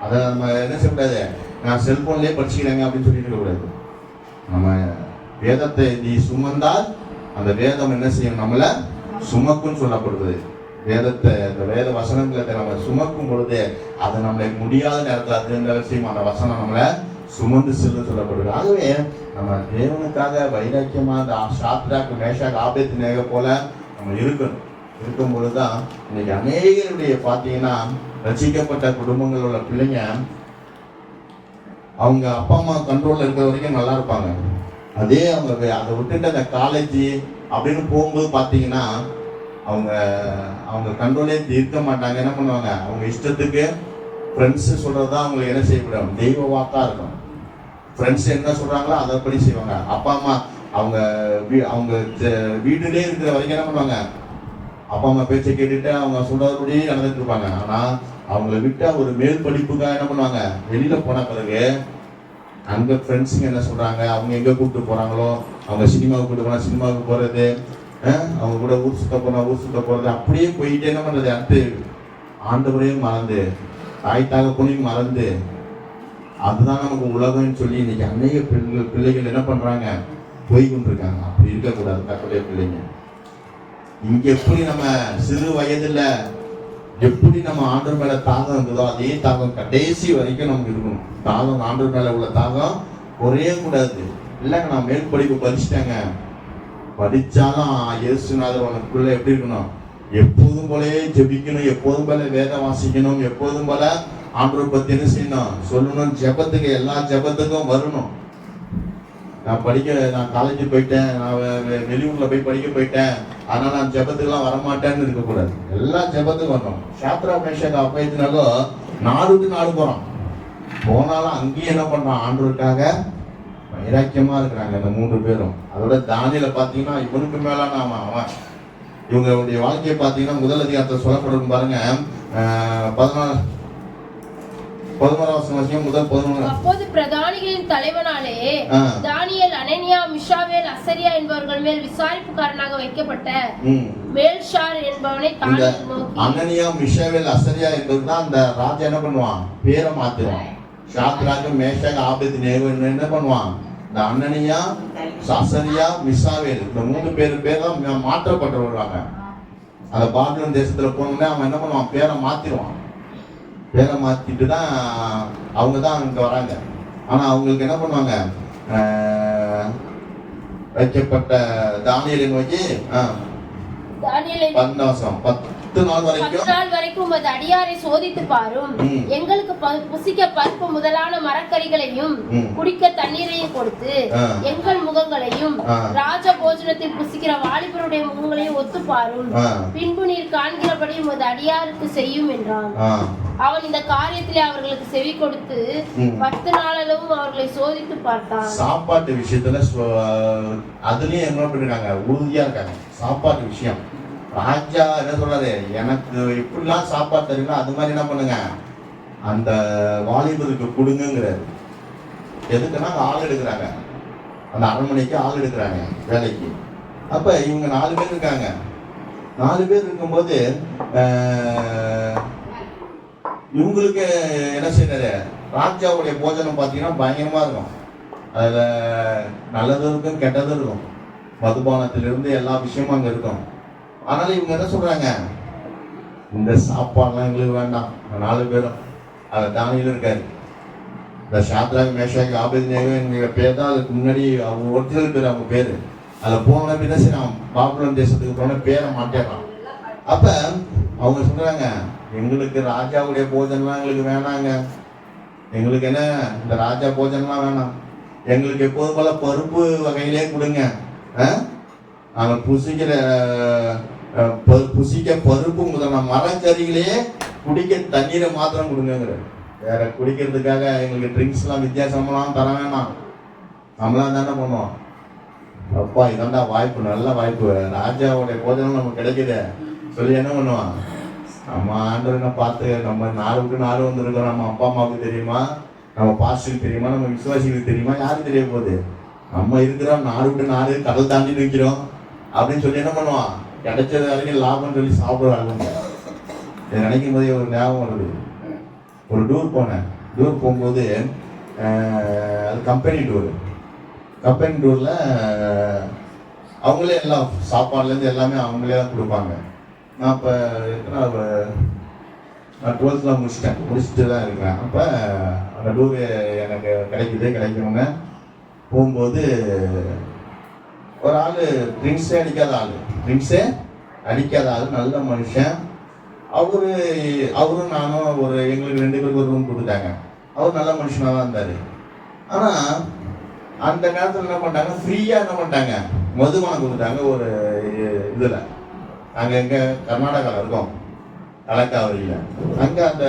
அதை நம்ம என்ன செய்யக்கூடாது, நான் செல்போன்லேயே படிச்சுக்கிறேங்க அப்படின்னு சொல்லிட்டு இருக்கக்கூடாது. நம்ம வேதத்தை நீ சுமந்தால் அந்த வேதம் என்ன செய்யும், நம்மளை சுமக்குன்னு சொல்லப்படுது. வேதத்தை, அந்த வேத வசனங்களை நம்ம சுமக்கும் பொழுது அது நம்மளை முடியாத நேரத்தில் அது எந்த விஷயம் அந்த வசனம் நம்மளை சுமந்து செல்ல சொல்லப்படுது. ஆகவே நம்ம தேவனுக்காக வைராக்கியமா அந்த சாத்ராக் மேஷாக் ஆபேத்நேகோ போல நம்ம இருக்கணும். இருக்கும் பொழுதுதான் இன்னைக்கு அநேகருடைய பார்த்தீங்கன்னா ரட்சிக்கப்பட்ட குடும்பங்கள் உள்ள பிள்ளைங்க அவங்க அப்பா அம்மா கண்ட்ரோல்ல இருக்கிற வரைக்கும் நல்லா இருப்பாங்க. அதே அவங்க அதை விட்டுட்டு அந்த காலேஜ் அப்படின்னு போகும்போது பார்த்தீங்கன்னா அவங்க கண்ட்ரோலே இருக்க மாட்டாங்க. என்ன பண்ணுவாங்க, அவங்க இஷ்டத்துக்கு ஃப்ரெண்ட்ஸ் சொல்றதுதான் அவங்களுக்கு என்ன செய்யக்கூடாது, தெய்வ வாக்கா இருக்கும். ஃப்ரெண்ட்ஸ் என்ன சொல்றாங்களோ அதைப்படி செய்வாங்க. அப்பா அம்மா அவங்க வீட்டிலே இருக்கிற வரைக்கும் என்ன பண்ணுவாங்க, அப்பா அம்மா பேச்சை கேட்டுட்டு அவங்க சொல்றபடி நடந்துட்டு இருப்பாங்க. ஆனா அவங்களை விட்டு ஒரு மேல் படிப்புக்காக என்ன பண்ணுவாங்க, வெளியில போன பிறகு அங்க ஃப்ரெண்ட்ஸுங்க என்ன சொல்றாங்க, அவங்க எங்க கூப்பிட்டு போறாங்களோ, அவங்க சினிமாவுக்கு கூப்பிட்டு போனா சினிமாவுக்கு போறது, அவங்க கூட ஊர் சுத்த போறது, அப்படியே போயிட்டு என்ன பண்றது, அடுத்து ஆண்டவரையும் மறந்து தாய் தகப்பனையும் மறந்து அதுதான் நமக்கு உலகம்னு சொல்லி இன்னைக்கு அநேக பிள்ளைகள் என்ன பண்றாங்க, போய் கொண்டிருக்காங்க. அப்படி இருக்கக்கூடாது. தக்கடைய பிள்ளைங்க இங்க எப்படி நம்ம சிறு வயதுல எப்படி நம்ம ஆண்டவர் மேல தாகம் இருந்ததோ அதே தாகம் கடைசி வரைக்கும் நமக்கு இருக்கணும். தாகம், ஆண்டவர் மேல உள்ள தாகம் குறைய கூடாது. இல்லைங்க நான் மேல் படிப்பு படிச்சுட்டேங்க, படிச்சாலும் இயேசுநாதர் உனக்குள்ள எப்படி இருக்கணும், எப்போதும் போலவே ஜெபிக்கணும், எப்போதும் போல வேதம் வாசிக்கணும், எப்போதும் போல ஆண்டவர் பத்தி என்ன செய்யணும், சொல்லணும். ஜெபத்துக்கு எல்லா ஜெபத்துக்கும் வரணும். நான் காலேஜ் போயிட்டேன், நான் வெளியூர்ல போய் படிக்க போயிட்டேன், ஆனா நான் ஜெபத்துக்குலாம் வரமாட்டேன்னு இருக்கக்கூடாது. எல்லா ஜெபத்துக்கும் வரணும். சாத்ராக் மேஷாக் ஆபேத்நேகோ நாடு விட்டு நாடு போறான். போனாலும் அங்கேயும் என்ன பண்றான், ஆண்டவருக்காக வைராக்கியமா இருக்கிறாங்க இந்த 3 பேரும். அதோட தானியேல பாத்தீங்கன்னா இவனுக்கு மேலான அவன். இவங்களுடைய வாழ்க்கையை பாத்தீங்கன்னா முதல் அதிகாரத்தை சொல்லப்படும் பாருங்க. 11 முதல் 11. அப்போது பிரதானிகளின் தலைவனாலே தானியேல், அனனியா, மிஷாவேல், அசரியா என்பவர்கள் மேல் விசாரிப்புக்காரனாக வைக்கப்பட்ட மேல்ஷார் என்பவனை தானியேல் நோக்கி, அனனியா, மிஷாவேல், அசரியா என்பதுதான் அந்த ராஜா என்ன பண்ணுவான், பேரை மாத்துவான். சாத்ராக் மேஷாக் ஆபேத்நேகோ என்ன பண்ணுவான், இந்த அனனியா, அசரியா, மிஷாவேல் இந்த 3 பேர் தான் மாற்றப்பட்டு வருவாங்க. அந்த பாபிலோன் தேசத்துல போனோம்னா அவன் என்ன பண்ணுவான், பேரை மாத்திடுவான். பேரை மாத்திட்டு தான் அவங்க தான் அங்க வராங்க. ஆனா அவங்களுக்கு என்ன பண்ணுவாங்க, வைக்கப்பட்ட தானியேலை நோக்கி 10 10 நாள் வரைக்கும் 10 நாள் வரைக்கும் உமது அடியாரை சோதித்து பாரும். எங்களுக்கு புசிக்க பருப்பு முதலான மரக்கறிகளையும் குடிக்க தண்ணீரையும் கொடுத்து எங்கள் முகங்களையும் ராஜ போஜனத்தில் புசிக்கிற வாலிபருடைய முகங்களையும் ஒத்து பாரும். பின்பு நீர் காண்கிறபடி உமது அடியாருக்கு செய்யும் என்றான். அவன் இந்த காரியத்திலே அவர்களுக்கு செவி கொடுத்து 10 நாளளவும் அவர்களை சோதித்து பார்த்தான். சாப்பாட்டு விஷயத்துல அதுலயும் என்ன பண்ணிருக்காங்க, உறுதியா இருக்காங்க. சாப்பாட்டு விஷயம் ராஜா என்ன சொல்றாரு, எனக்கு இப்படிலாம் சாப்பாடு தருவீங்களா அது மாதிரி என்ன பண்ணுங்க அந்த வாலிபருக்கு கொடுங்கிறாரு. எதுக்குன்னா ஆள் எடுக்கிறாங்க, அந்த அரண்மனைக்கு ஆள் எடுக்கிறாங்க வேலைக்கு. அப்ப இவங்க 4 பேர் இருக்காங்க. 4 பேர் இருக்கும்போது இவங்களுக்கு என்ன செய்யறாரு, ராஜாவுடைய போஜனம் பார்த்தீங்கன்னா பயங்கரமா இருக்கும். அதுல நல்லதும் இருக்கும் கெட்டதும் இருக்கும். மதுபானத்திலிருந்து எல்லா விஷயமும் அங்க இருக்கும். ஆனாலும் இவங்க என்ன சொல்றாங்க, இந்த சாப்பாடுலாம் எங்களுக்கு வேண்டாம். 4 பேரும் அது தானியில் இருக்காரு. இந்த சாத்ராக் மேஷாக் ஆபேத்நேகோ எங்க பேர் தான் அதுக்கு முன்னாடி அவங்க ஒரிஜினல் பேர், அவங்க பேரு. அதில் போன என்ன செய்யலாம், பாபுலன் தேசத்துக்கு போன பேரை மாட்டேறான். அப்ப அவங்க சொல்றாங்க, எங்களுக்கு ராஜாவுடைய போஜனம்லாம் எங்களுக்கு வேணாங்க. எங்களுக்கு என்ன இந்த ராஜா போஜனம்லாம் வேணாம். எங்களுக்கு எப்போதும் போல பருப்பு வகையிலே கொடுங்க. நாங்கள் புசிக்க பருப்பு முதல்ல மரக்கறிகளே, குடிக்க தண்ணீரை மாத்திரம் கொடுங்கிற. வேற குடிக்கிறதுக்காக எங்களுக்கு ட்ரிங்க்ஸ்லாம் வித்தியாசமெல்லாம் தர வேணாம். நம்மளாம் தானே பண்ணுவோம். அப்பா இதாண்டா வாய்ப்பு, நல்ல வாய்ப்பு, ராஜாவுடைய போஜனம் நமக்கு கிடைக்குது சொல்லி என்ன பண்ணுவான், நம்ம ஆண்டவனை பார்த்து நம்ம 4 வந்திருக்கோம். நம்ம அப்பா அம்மாவுக்கு தெரியுமா, நம்ம பாஸ்டருக்கு தெரியுமா, நம்ம விசுவாசிகளுக்கு தெரியுமா, யாருக்கு தெரிய போகுது? நம்ம இருக்கிறோம் 4 கடல் தாண்டி நிற்கிறோம் அப்படின்னு சொல்லி என்ன பண்ணுவான், கிடைச்சது வரைக்கும் லாபம்னு சொல்லி சாப்பிடுறாங்க. இதை நினைக்கும் போதே ஒரு ஞாபகம் வருது. ஒரு டூர் போனேன். டூர் போகும்போது அது கம்பெனி டூரில் அவங்களே எல்லாம் சாப்பாடுலேருந்து எல்லாமே அவங்களே தான் கொடுப்பாங்க. நான் இப்போ நான் 12th முடிச்சுட்டு தான் இருக்கிறேன். அப்போ அந்த டூர் எனக்கு கிடைக்கணுங்க. போகும்போது ஒரு ஆள் ட்ரிங்க்ஸே அடிக்காத ஆள், நல்ல மனுஷன். அவரும் நானும் எங்களுக்கு 2 பேருக்கு ஒரு ரூம் கொடுத்தாங்க. அவர் நல்ல மனுஷனாக தான் இருந்தார். ஆனால் அந்த நேரத்தில் என்ன பண்ணிட்டாங்க, ஃப்ரீயாக என்ன பண்ணிட்டாங்க, மதுபானம் கொடுத்தாங்க. ஒரு இதில் நாங்கள் எங்கே கர்நாடகாவில் இருக்கோம், தலைக்காவரியில். அங்கே அந்த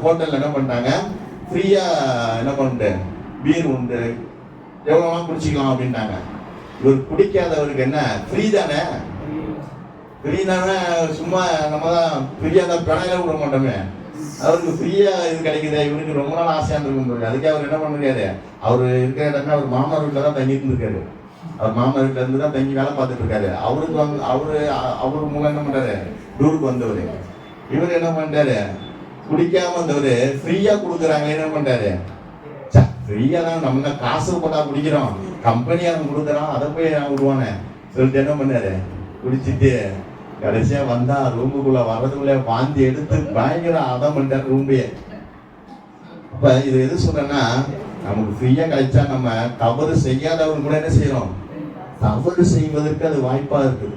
ஹோட்டலில் என்ன பண்ணிட்டாங்க, ஃப்ரீயாக என்ன பண்ணிட்டு பீர் உண்டு, எவ்வளோலாம் குடிச்சிக்கலாம் அப்படின்ட்டாங்க. இவர் குடிக்காதவருக்கு என்ன ஃப்ரீ தானே, சும்மா நம்ம தான் ஃப்ரீயாக தான் பிணையில விட மாட்டோமே. அவருக்கு ஃப்ரீயாக இது கிடைக்குது, இவருக்கு ரொம்ப நாள் ஆசையாக இருந்திருக்கும். அதுக்கே அவர் என்ன பண்ண முடியாது, அவர் இருக்கிற இடத்துல அவர் மாமனார் வீட்டில் தான் தங்கிட்டு இருக்காரு. அவர் மாமனார் வீட்டில் இருந்து தான் தங்கி வேலை பார்த்துட்டு இருக்காரு. அவருக்கு அவரு மூலம் என்ன பண்ணுறாரு, டூருக்கு வந்தவர். இவர் என்ன பண்ணிட்டாரு, குடிக்காம வந்தவர் ஃப்ரீயாக கொடுக்குறாங்களே என்ன பண்ணிட்டாரு, ஃப்ரீயா தான் நம்ம தான் காசு போட்டா குடிக்கிறோம், கம்பெனியாக கொடுக்குறோம், அதை போய் நான் விடுவானே சொல்லிட்டு என்ன பண்ணாரு, குடிச்சிட்டு கடைசியா வந்தா ரூமுக்குள்ள வர்றதுக்குள்ள வாந்தி எடுத்து பயங்கர அதம் பண்ணிட்டார் ரூம்பையே. அப்ப இது எது சொல்றேன்னா, நமக்கு ஃப்ரீயா கிடைச்சா நம்ம தவறு செய்யாதவங்க கூட என்ன செய்யறோம், தவறு செய்வதற்கு அது வாய்ப்பா இருக்குது.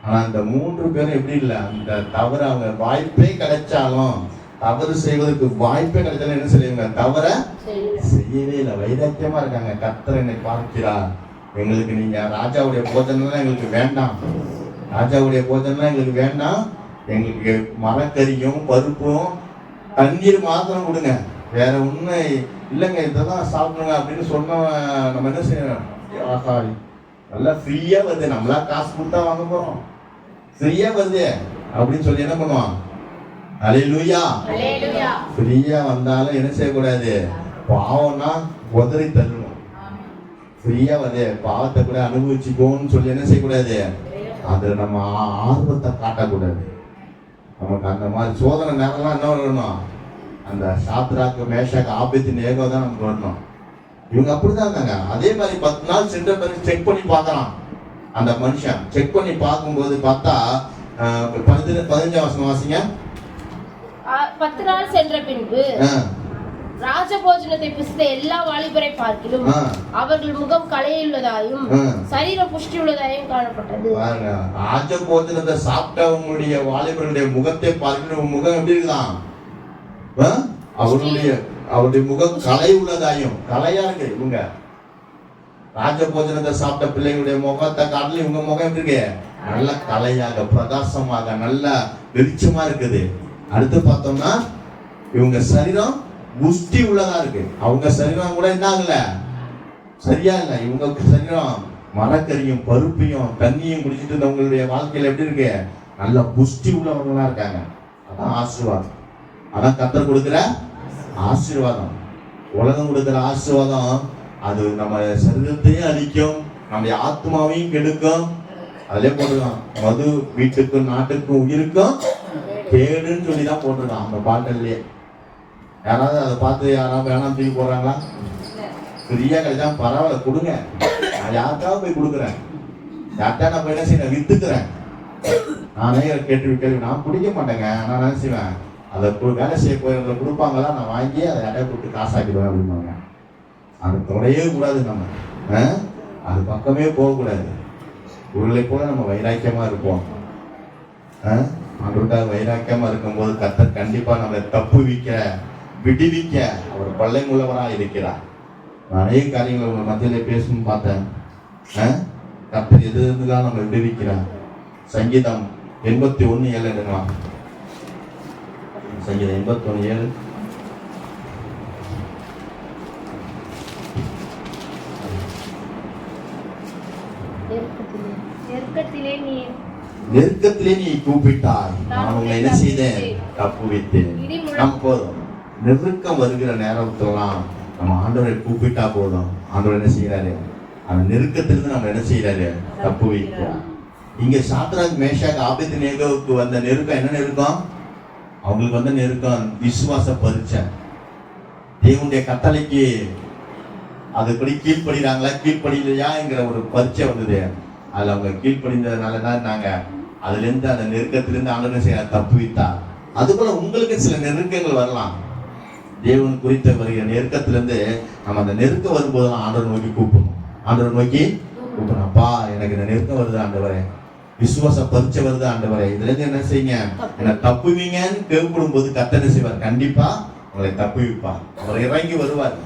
ஆனா அந்த 3 பேரும் எப்படி இல்லை, அந்த தவறு அவங்க வாய்ப்பே கிடைச்சாலும், தவறு செய்வதற்கு வாய்ப்பே கிடைச்சாலும் என்ன செய்வாங்க, தவற செய்யவே இல்லை. வைராக்கியமா இருக்காங்க. கர்த்தர் என்னை பார்க்கிறார், எங்களுக்கு நீங்க ராஜாவுடைய போஜனம்லாம் எங்களுக்கு வேண்டாம், ராஜாவுடைய போஜனம்லாம் எங்களுக்கு வேண்டாம், எங்களுக்கு மரக்கறியும் பருப்பும் தண்ணீர் மாத்திரம் கொடுங்க, வேற ஒண்ணு இல்லைங்க, இதெல்லாம் சாப்பிடுங்க அப்படின்னு சொன்ன நம்ம என்ன செய்யணும், நல்லா ஃப்ரீயா வருது, நம்மளா காசு கொடுத்தா வாங்க போறோம், ஃப்ரீயா வருது அப்படின்னு சொல்லி என்ன பண்ணுவோம், அல்லேலூயா. ஃப்ரீயா வந்தாலும் என்ன செய்யக்கூடாது, பாவம்னா உதறி தள்ளணும். ஃப்ரீயா வருது, பாவத்தை கூட அனுபவிச்சுக்கோன்னு சொல்லி என்ன செய்யக்கூடாது, அது நம்ம ஆர்வத்தை காட்டக்கூடாது. நமக்கு அந்த மாதிரி சோதனை நேரம்லாம் என்ன வரணும், அந்த சாத்ராக் மேஷாக் ஆபேத்நேகோ தான் நமக்கு வரணும். இவங்க அப்படிதான் இருந்தாங்க. அதே மாதிரி 10 நாள் சென்ற பிறகு செக் பண்ணி பார்க்கலாம். அந்த மனுஷன் செக் பண்ணி பார்க்கும்போது பார்த்தா 15 வசனம் வாசிங்க. 10 நாள் சென்ற பின்பு ராஜபோஜனத்தை புசித்த எல்லா வாலிபரை பார்க்கிலும் அவர்கள் முகம் கலையுள்ளதாயும் சரீர புஷ்டி உள்ளதாயும் காணப்பட்டது. ராஜபோஜனத்தை சாப்பிட்டவங்களுடைய வாலிபர்களுடைய முகத்தை பார்க்கிற முகம் எப்படி இருக்கலாம்? அவருடைய முகம் கலை உள்ளதாயும், கலையா இருக்கு. இவங்க ராஜபோஜனத்தை சாப்பிட்ட பிள்ளைகளுடைய முகத்தை காட்டிலும் இவங்க முகம் எப்படி இருக்கு? நல்ல கலையாக, பிரகாசமாக, நல்ல வெளிச்சமா இருக்குது. அடுத்து பார்த்தோம்னா இவங்க சரீரம் புஷ்டி உள்ளதா இருக்கு. அவங்க சரீரம் கூட என்ன ஆகல, சரியா இல்ல. இவங்க சரீரம் மரக்கறியும் பருப்பையும் தண்ணியும் குடிச்சிட்டு இருந்தவங்களுடைய வாழ்க்கையில எப்படி இருக்கு? நல்ல புஷ்டி உள்ளவங்களா இருக்காங்க. அதான் ஆசீர்வாதம். அதான் கர்த்தர் கொடுக்கிற ஆசீர்வாதம். உலகம் கொடுக்கிற ஆசீர்வாதம் அது நம்ம சரீரத்தையும் அழிக்கும், நம்முடைய ஆத்மாவையும் கெடுக்கும். அதிலே போட்டுருக்கான், மது வீட்டுக்கும் நாட்டுக்கும் உயிருக்கும் கேடுன்னு சொல்லி தான் போட்டிருக்கான் அந்த பாட்டல்லையே. யாராவது அதை பார்த்து யாராவது வேணாம் தூக்கி போடுறாங்களா? ஃப்ரீயா கிடைச்சா பரவாயில்ல, கொடுங்க. நான் யாருக்காவது போய் கொடுக்குறேன். யார்ட்டா நான் போய் என்ன செய்யறேன்? வித்துக்கிறேன். நானே கேள்வி நான் குடிக்க மாட்டேங்க. நான் என்ன செய்வேன்? அதை வேலை செய்ய போய் கொடுப்பாங்களா, நான் வாங்கி அதை இடையை கொடுத்து காசாக்கிடுவேன் அப்படிம்பாங்க. அது தொடையே கூடாது. நம்ம அது பக்கமே போகக்கூடாது. உங்களை போல நம்ம வைராக்கியமா இருப்போம். ஆண்டவருக்காக வைராக்கியமா இருக்கும்போது கர்த்தர் கண்டிப்பா நம்மளை தப்புவிக்க, விடுவிக்க அவர் பல்லை உள்ளவராக இருக்கிறார். நிறைய காரியங்கள் உங்க மத்தியில பேசணும்னு பார்த்தேன். கர்த்தர் எது இருந்துதான் நம்ம விடுவிக்கிறார். சங்கீதம் 81:7 எடுக்கலாம். சங்கீதம் 81:7. நெருக்கத்திலே நீ கூப்பிட்டாய், நான் உங்களை என்ன செய்தேன்? தப்புவித்தேன். நம்ம போதும். நெருக்கம் வருகிற நேரத்துலாம் நம்ம ஆண்டவரை கூப்பிட்டா போதும். ஆண்டவர் என்ன செய்யறாரு? அந்த நெருக்கத்திலிருந்து நம்ம என்ன செய்யறாரு? தப்புவிக்கிறார். இங்க சாத்ராக் மேஷாக் ஆபேத்நேகோவுக்கு வந்த நெருக்கம் என்ன நெருக்கம்? அவங்களுக்கு வந்த நெருக்கம் விசுவாச பரீட்சை. தேவனுடைய கட்டளைக்கு அதுபடி கீழ்ப்படுகிறாங்களா கீழ்ப்படிலையாங்கிற ஒரு பரீட்சை வந்தது. அதுல அவங்க கீழ்ப்படிந்ததுனாலதான் நாங்க அதுல இருந்து அந்த நெருக்கத்திலிருந்து ஆண்டவர் செய்ய தப்புவித்தார். அதுபோல உங்களுக்கு சில நெருக்கங்கள் வரலாம். தேவன் குறித்த வருகிற நெருக்கத்திலிருந்து நம்ம அந்த நெருக்கம் வரும்போதெல்லாம் ஆண்டவர் நோக்கி கூப்பிடணும். ஆண்டவர் நோக்கி கூப்பிடணும். அப்பா, எனக்கு இந்த நெருக்கம் வருது ஆண்டவரே, விசுவாச பரீட்சை வருது ஆண்டவரே, இதுல இருந்து என்ன செய்யுங்க, என்ன தப்புவீங்கன்னு கேட்கும் போது கர்த்தர் என்ன செய்வார்? கண்டிப்பா உங்களை தப்புவிப்பார். அவர் இறங்கி வருவார்.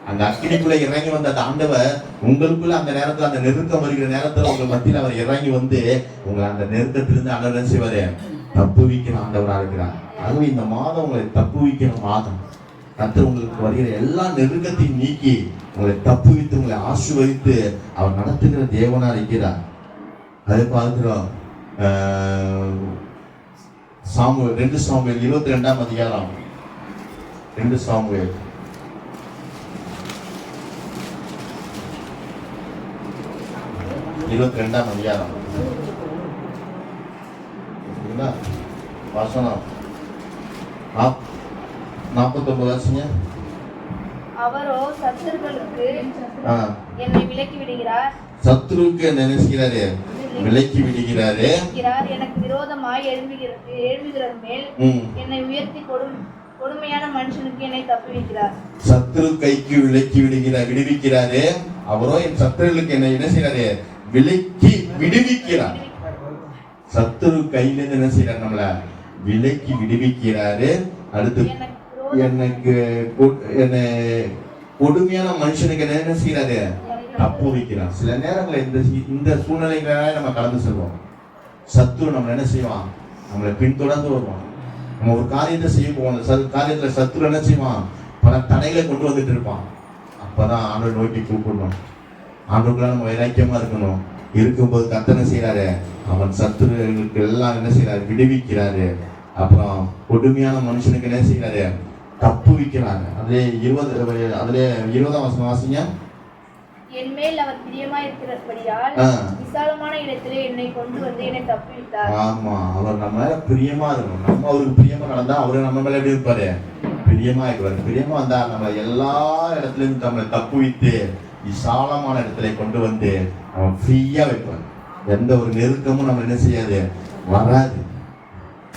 அந்த அக்கினிக்குள்ள இறங்கி வந்த அந்த ஆண்டவர் உங்களுக்குள்ள அந்த நேரத்துல, அந்த நெருக்கம் வருகிற நேரத்துல உங்க மத்தியில் அவர் இறங்கி வந்து உங்களை அந்த நெருக்கத்திலிருந்து ஆண்டவர் என்ன செய்வாரு? தப்புவிக்கிற ஆண்டவராக இருக்கிறார். அதுவும் இந்த மாதம் உங்களை தப்புவிக்கிற மாதம். கர்த்தர் உங்களுக்கு வருகிற எல்லா நெருக்கத்தையும் நீக்கி உங்களை தப்புவித்து உங்களை ஆசீர்வதித்து அவர் நடத்துகிற தேவனா இருக்கிறார். அதை பார்க்கிறோம். 2 சாமுவேல் 22ஆம் அதிகாரம். 2 சாமுவேல் 22ஆம் அதிகாரம். வசனம் 49 வருஷங்க. அவரோ சத்துருக்களுக்கு என்னை விலக்கி விடுகிறார். சத்துருக்கு நினைக்கிறாரு, விலக்கி விடுகிறாரு. எனக்கு விரோதமாய் எழும்புகிற மேல் என்னை உயர்த்தி கொடுமையான மனுஷனுக்கு என்னை தப்புவிக்கிறார். சத்துரு கைக்கு விலக்கி விடுவிக்கிறாரு. அவரோ என் சத்துருகளுக்கு என்ன செய்யறாரு? விலக்கி விடுவிக்கிறார். சத்துரு கையில இருந்து என்ன செய்யறாரு? நம்மள விலக்கி விடுவிக்கிறாரு. அடுத்து எனக்கு கொடுமையான மனுஷனுக்கு என்ன செய்யறாரு? தப்பு வைக்கிறார். சில நேரங்களில் இந்த சூழ்நிலைகளாக நம்ம கடந்து செல்வோம். சத்துரு நம்ம என்ன செய்வான்? நம்மளை பின்தொடர்ந்து வருவான். நம்ம ஒரு காரியத்தை செய்ய போவோம். அந்த காரியத்துல சத்துரு என்ன செய்வான்? பல தடைகளை கொண்டு வந்துட்டு இருப்பான். அப்பதான் ஆண்டவர் நோக்கி கூப்பிடணும். ஆண்டவருக்குள்ள நம்ம வைராக்கியமா இருக்கணும். இருக்கும்போது கர்த்தர் என்ன செய்யறாரு? அவன் சத்துருகளுக்கு எல்லாம் என்ன செய்யறாரு? விடுவிக்கிறாரு. அப்புறம் கொடுமையான மனுஷனுக்கு என்ன செய்யறாரு? தப்பு வைக்கிறாங்க. அதுல 20ஆம் வசனம் வாசிங்க. என் மேல் அவர் பிரியமாயிருக்கிறபடியால் விசாலமான இடத்திலே என்னை கொண்டு வந்து என்னை தப்புவித்தார். ஆமா, அவர் நம்ம மேல பிரியமா இருக்கணும். நம்ம அவருக்கு பிரியமா நடந்தா அவரு நம்ம மேல எப்படி இருப்பாரு? பிரியமா இருப்பாரு. பிரியமா வந்தா நம்ம எல்லா இடத்துலயும் நம்மளை தப்புவித்து விசாலமான இடத்துல கொண்டு வந்து நம்ம ஃப்ரீயா வைப்பார். எந்த ஒரு நெருக்கமும் நம்ம என்ன செய்யாது? வராது.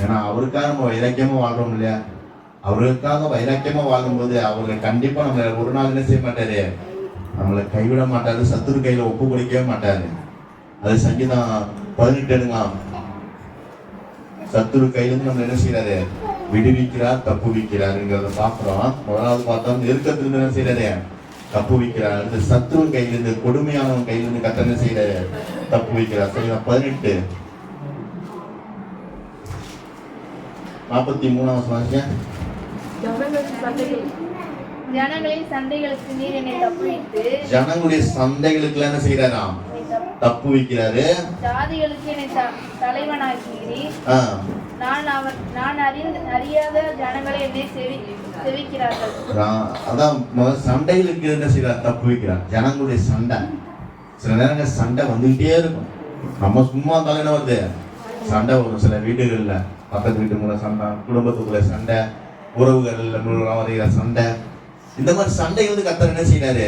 ஏன்னா அவருக்காக நம்ம இலக்கியமா வாழ்றோம் இல்லையா? அவர்களுக்காக வைராக்கியமா வாழும்போது அவர்கள் கண்டிப்பா நம்மளை ஒரு நாள் என்ன செய்ய மாட்டாரு, நம்மளை கைவிட மாட்டாரு, சத்துரு கையில ஒப்பு கொடுக்கவே மாட்டாரு. அது சங்கீதம் 18 எடுங்களாம். சத்துரு கையிலிருந்து நம்ம என்ன செய்யறாரு, விடுவிக்கிறார், தப்புவிக்கிறாருங்கிறத பாக்குறோம். முதலாவது பார்த்தோம், நெருக்கத்திலிருந்து என்ன செய்யறாரு, தப்புவிக்கிறார். இந்த சத்துரு கையிலிருந்து, கொடுமையானவன் கையிலிருந்து கர்த்தர் என்ன செய்யறாரு, தப்புவிக்கிறார். சங்கீதம் 18 43 வாசிங்க. ஜனங்களின் சண்டைகளுக்கு நீர் என்னை தப்புவித்து, ஜனங்களுடைய சண்டைகளுக்கு என்ன செய்யறாராம், தப்பு வைக்கிறாரு. ஜாதிகளுக்கு என்னை தலைவனாக்கிறீர். நான் அறியாத ஜனங்களை என்னை செவிக்கிறார்கள். அதான் சண்டைகளுக்கு என்ன செய்யறார், தப்பு வைக்கிறார். ஜனங்களுடைய சண்டை, சில நேரங்கள் சண்டை வந்துகிட்டே இருக்கும். நம்ம சும்மா இருந்தாலும் என்ன வருது, சண்டை வரும். சில வீடுகள்ல பக்கத்து வீட்டுக்குள்ள சண்டை, குடும்பத்துக்குள்ள சண்டை, உறவுகள்ல வருகிற சண்டை, இந்த மாதிரி சண்டை வந்து கர்த்தர் என்ன செய்யறாரு,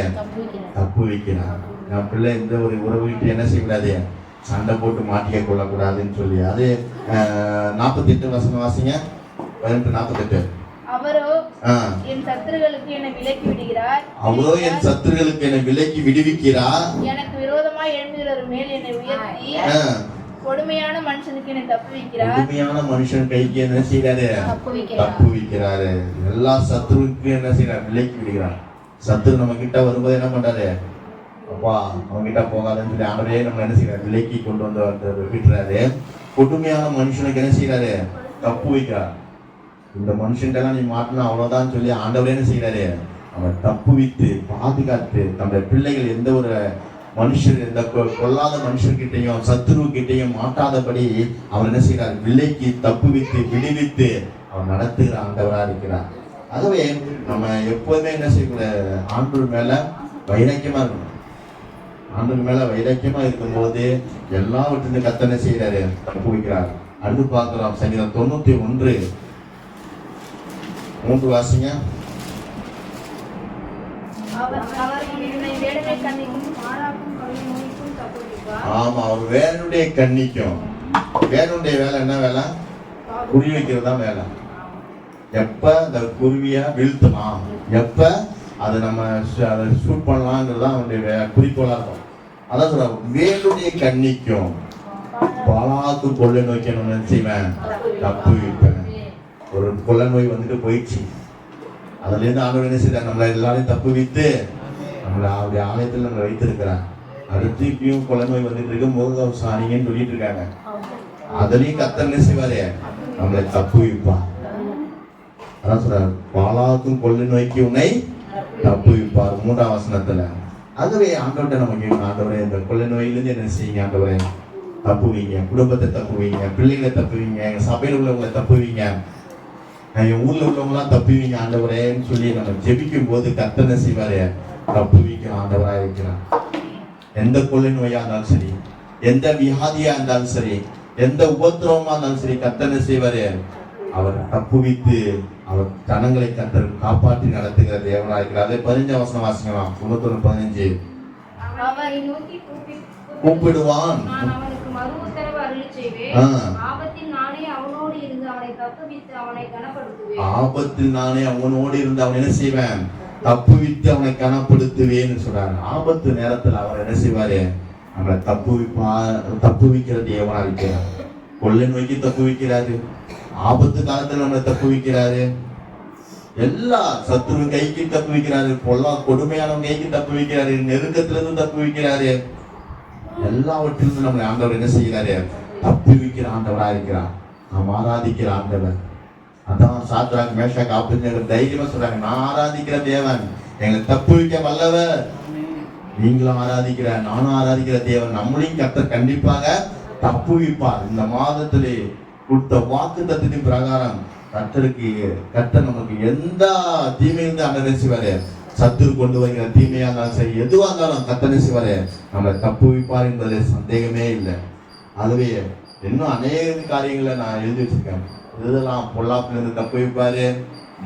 தப்பு வைக்கிறார். நான் பிள்ளை இந்த ஒரு உறவுகிட்ட என்ன செய்யக்கூடாது, சண்டை போட்டு மாட்டிக்க கொள்ளக்கூடாதுன்னு சொல்லி. அது 48 வசனம் வாசிங்க. 18:48. அவரோ என் சத்துருக்களுக்கு என்னை விலக்கி விடுகிறார். அவரோ என் சத்துருக்களுக்கு என்னை விலக்கி விடுவிக்கிறார். எனக்கு விரோதமாய் எழும்புகிறவர் மேல் என்னை உயர்த்தி கொடுமையான மனுஷனுக்கு என்னை தப்புவிக்கிறார். கொடுமையான மனுஷன் கைக்கு என்ன செய்யறாரு, தப்புவிக்கிறாரு. எல்லா சத்துருவுக்கு என்ன செய்யறாரு, விலக்கி விடுகிறார். சத்துரு நம்ம கிட்ட வரும்போது என்ன பண்றாரு, அப்பா அவங்க கிட்ட போகாதுன்னு சொல்லி ஆண்டவரே நம்ம என்ன செய்யறாரு, விலக்கி கொண்டு வந்து விட்டுறாரு. கொடுமையான மனுஷனுக்கு என்ன செய்யறாரு, தப்பு வைக்கிறார். இந்த மனுஷன்டெல்லாம் நீ மாட்டினா அவ்வளவுதான் சொல்லி ஆண்டவரே என்ன செய்யறாரு, அவன் தப்பு வைத்து பாதுகாத்து நம்முடைய பிள்ளைகள் எந்த ஒரு மனுஷர், இந்த கொல்லாத மனுஷர்கிட்டையும் சத்துரு கிட்டையும் மாட்டாதபடி அவர் என்ன செய்யறார், விலைக்கு தப்பு வைத்து விடுவித்து அவர் நடத்துகிற ஆண்டவரா இருக்கிறார். ஆகவே நம்ம எப்போதுமே என்ன செய்யக்கூடாது, ஆண்டவர் மேல வைராக்கியமா இருக்கணும். ஆண்டவர் மேல வைராக்கியமா இருக்கும்போது எல்லாவற்றிலும் கர்த்தர் என்ன செய்யறாரு, தப்பு வைக்கிறார். அடுத்து பார்க்கிறோம் சங்கீதம் 91:3 வாசிங்க. ஆமா, அவர் வேனுடைய கண்ணிக்கும். வேனுடைய வேலை என்ன வேலை, குறி வைக்கிறது தான் வேலை. எப்ப இந்த குருவிய வீழ்த்தலாம், எப்ப அதை நம்ம அதை ஷூட் பண்ணலாங்கிறது தான் அவனுடைய குறிக்கோளா இருக்கும். அதான் சொல்ற, வேனுடைய கண்ணிக்கும் பாலாக்கு கொள்ளை நோக்கி என்ன செய்வேன், தப்பு வைப்பேன். ஒரு கொள்ளை நோய் வந்துட்டு போயிடுச்சு, அதுல இருந்து ஆண்டவர் என்ன செய்யறார், நம்மள எல்லாரையும் தப்பு வைத்து நம்மள அவருடைய ஆலயத்தில் நம்ம வைத்திருக்கிறார். அடுத்து இப்பயும் கொலை நோய் வந்துட்டு இருக்கு, முகக்கவசம் அணிங்கன்னு சொல்லிட்டு இருக்காங்க. அதுலயும் கர்த்தர் என்ன செய்வாரு, நம்மளை தப்பு வைப்பார். அதான் சொல்றாரு, பாலாக்கும் கொள்ளை நோய்க்கு உன்னை தப்பு வைப்பார் 3ஆம் வசனத்துல. அதுவே ஆண்டவர்கிட்ட நம்ம கேட்கணும், ஆண்டவரே இந்த கொள்ளை நோயிலிருந்து என்ன செய்யுங்க, ஆண்டவரே தப்பு வைங்க, குடும்பத்தை தப்பு வைங்க, பிள்ளைகளை தப்பு வைங்க, எங்க சபையில் உள்ளவங்களை தப்பு வைங்க, என் ஊர்ல உள்ளவங்களாம் தப்புவீங்க ஆண்டவரேன்னு சொல்லி நம்ம ஜெபிக்கும் போது கர்த்தர் என்ன செய்வாரு, தப்புவிக்க ஆண்டவரா இருக்கிறார். எந்த கொள்ளை நோயா இருந்தாலும் சரி, எந்த வியாதியா இருந்தாலும் சரி, எந்த உபத்திரவமா இருந்தாலும் சரி, கர்த்தர் என்ன செய்வாரு, அவர் தப்புவித்து அவர் ஜனங்களை கர்த்தர் காப்பாற்றி நடத்துகிற தேவனா இருக்கிறார். அதே 15ஆம் வசனம் வாசிக்கலாம். 91:15. அவரை நோக்கி கூப்பிடுவான், நான் அவனுக்கு மறு உத்தரவு அருளி செய்வேன். ஆபத்தில் நானே அவனோடு இருந்து அவனை தப்புவித்து அவனை கனப்படுத்துவேன். ஆபத்தில் நானே அவனோடு இருந்து அவனை என்ன செய்வேன், தப்புவித்து அவனை கனப்படுத்துவேன்னு சொல்றாரு. ஆபத்து நேரத்தில் அவர் என்ன செய்வாரு, நம்மளை தப்புவிக்கிற தேவனா இருக்கிறார். கொள்ளை நோக்கி தப்புவிக்கிறாரு, ஆபத்து காலத்துல நம்மளை தப்புவிக்கிறாரு, எல்லா சத்துரு கைக்கு தப்புவிக்கிறாரு, பொல்லா கொடுமையானவங்க கைக்கு தப்புவிக்கிறாரு, நெருக்கத்திலிருந்து தப்புவிக்கிறாரு. எல்லாவற்றிலிருந்து நம்மளை ஆண்டவர் என்ன செய்கிறாரு, தப்புவிக்கிற ஆண்டவரா இருக்கிறார். நாம் ஆராதிக்கிற ஆண்டவர். அதான் சாத்ராக் மேஷாக் ஆபேத்நேகோ தைரியமா சொல்றாங்க, நான் ஆராதிக்கிற தேவன் எங்களை தப்புவிக்க வல்லவர். நீங்களும் ஆராதிக்கிற, நானும் ஆராதிக்கிற தேவன் நம்மளையும் கர்த்தர் கண்டிப்பாக தப்புவிப்பார். இந்த மாதத்திலே கொடுத்த வாக்கு தத்துவத்தின் பிரகாரம் கர்த்தர் நமக்கு எந்த தீமையிலிருந்து ஆண்டவர் செய்வாரு, சத்துரு கொண்டு வருகிற தீமையா இருந்தாலும் சரி, எதுவா இருந்தாலும் கர்த்தர் செய்வாரு, நம்மளை தப்புவிப்பார் என்பதில் சந்தேகமே இல்லை. அதுவே இன்னும் அநேக காரியங்களை நான் எழுதி வச்சிருக்கேன். இதெல்லாம் பொல்லாப்பிலிருந்து தப்பு வைப்பாரு,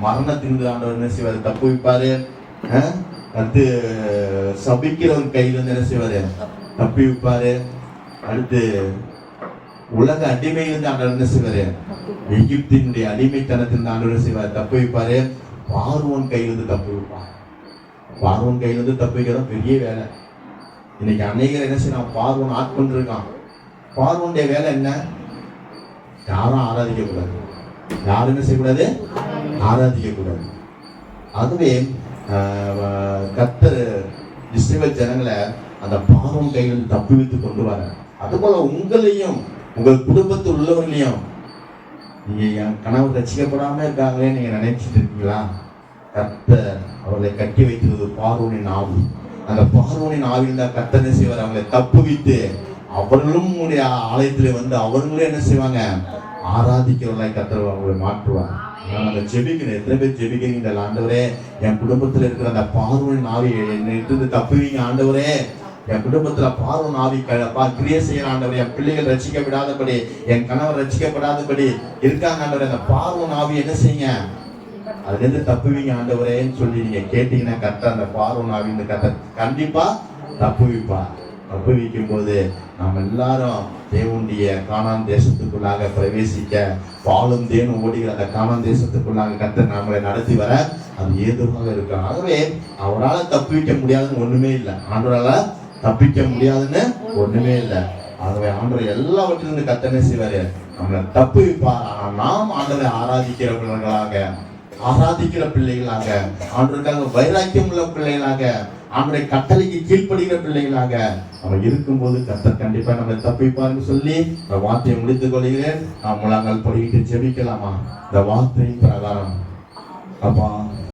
மரணத்திலிருந்து ஆண்டவர் என்ன செய்வாரு, தப்பு வைப்பாரு. அடுத்து சபிக்கிறவன் கையிலிருந்து என்ன செய்வாரு, தப்பி வைப்பாரு. அடுத்து உலக அடிமையிலிருந்து ஆண்டவர் என்ன செய்வாரு? எகிப்தினுடைய அடிமைத்தனத்திலிருந்து ஆண்டவர் செய்வார், தப்பு வைப்பாரு. பார்வோன் கையிலிருந்து தப்பு வைப்பார். பார்வோன் கையிலிருந்து தப்பு வைக்கிறதா பெரிய வேலை. இன்னைக்கு அநேகர் என்ன செய்யலாம்? பார்வோன் ஆட்கொண்டு இருக்கான். பார்வோனுடைய வேலை என்ன? யாரும் ஆராதிக்க கூடாது, யாரும் என்ன செய்யக்கூடாது? ஆராதிக்க கூடாது. அதுவே கர்த்தர் இஸ்ரவேல் ஜனங்களை அந்த பார்வோன் கையிலிருந்து தப்பி வைத்து கொண்டு வர. அதுபோல உங்களையும் உங்கள் குடும்பத்தில் உள்ளவர்களையும், நீங்க என் கணவர் ரசிக்கப்படாம இருக்காங்களே நீங்க நினைச்சிட்டு இருக்கீங்களா? கர்த்தர் அவர்களை கட்டி வைக்கிறது பார்வோனின் ஆவி. அந்த பார்வோனின் ஆவியில் தான் கர்த்தர் என்ன செய்வார்? அவங்களை தப்பு வைத்து அவர்களும் உடைய ஆலயத்துல வந்து அவர்களும் என்ன செய்வாங்க? ஆராதிக்கிறவர்களாய் கர்த்தர் அவங்களை மாற்றுவார். நம்ம ஜெபிக்கணும். எத்தனை பேர் ஜெபிக்கிறீங்க? ஆண்டவரே, என் குடும்பத்துல இருக்கிற அந்த பார்வோனின் ஆவி என்னை தப்புவீங்க ஆண்டவரே. என் குடும்பத்துல பார்வோன் ஆவி கிரியை செய்யற ஆண்டவரே. என் பிள்ளைகள் ரசிக்க விடாதபடி, என் கணவர் ரசிக்கப்படாதபடி இருக்காங்க ஆண்டவரே. அந்த பார்வோன் ஆவி என்ன செய்யுங்க? அதுல இருந்து தப்புவீங்க ஆண்டவரேன்னு சொல்லி நீங்க கேட்டீங்கன்னா கர்த்தர் அந்த பார்வோன் ஆவி கர்த்தர் கண்டிப்பா தப்புவிப்பா. தப்பு வைக்கும் போது நாம் எல்லாரும் தேவனுடைய கானான் தேசத்துக்குள்ளாக பிரவேசிக்க, பாலும் தேனும் ஓடுகிற அந்த கானான் தேசத்துக்குள்ளாக கர்த்தர் நம்மளை நடத்தி வர அது ஏதுவாக இருக்கும். ஆகவே அவரால் தப்பிக்க முடியாதுன்னு ஒண்ணுமே இல்லை. ஆண்டவரால் தப்பிக்க முடியாதுன்னு ஒண்ணுமே இல்லை. ஆகவே ஆண்டவர் எல்லாவற்றிலிருந்து கர்த்தர் என்ன செய்வாரு? நம்மளை தப்பு வைப்பார். ஆனால் நாம் ஆண்டவரை ஆராதிக்கிறவர்களாக, ஆராதிக்கிற பிள்ளைகளாக, ஆண்டவருக்காக வைராக்கியம் உள்ள பிள்ளைகளாக, ஆண்டவருடைய கட்டளைக்கு கீழ்ப்படுகிற பிள்ளைகளாக நம்ம இருக்கும்போது கர்த்தர் கண்டிப்பா நம்ம தப்பிப்பார்னு சொல்லி இந்த வார்த்தையை முடித்துக் கொள்கிறேன். நாம் முழங்கால் படிக்கிட்டு ஜெபிக்கலாமா? இந்த வார்த்தையின் பிரகாரம் அப்பா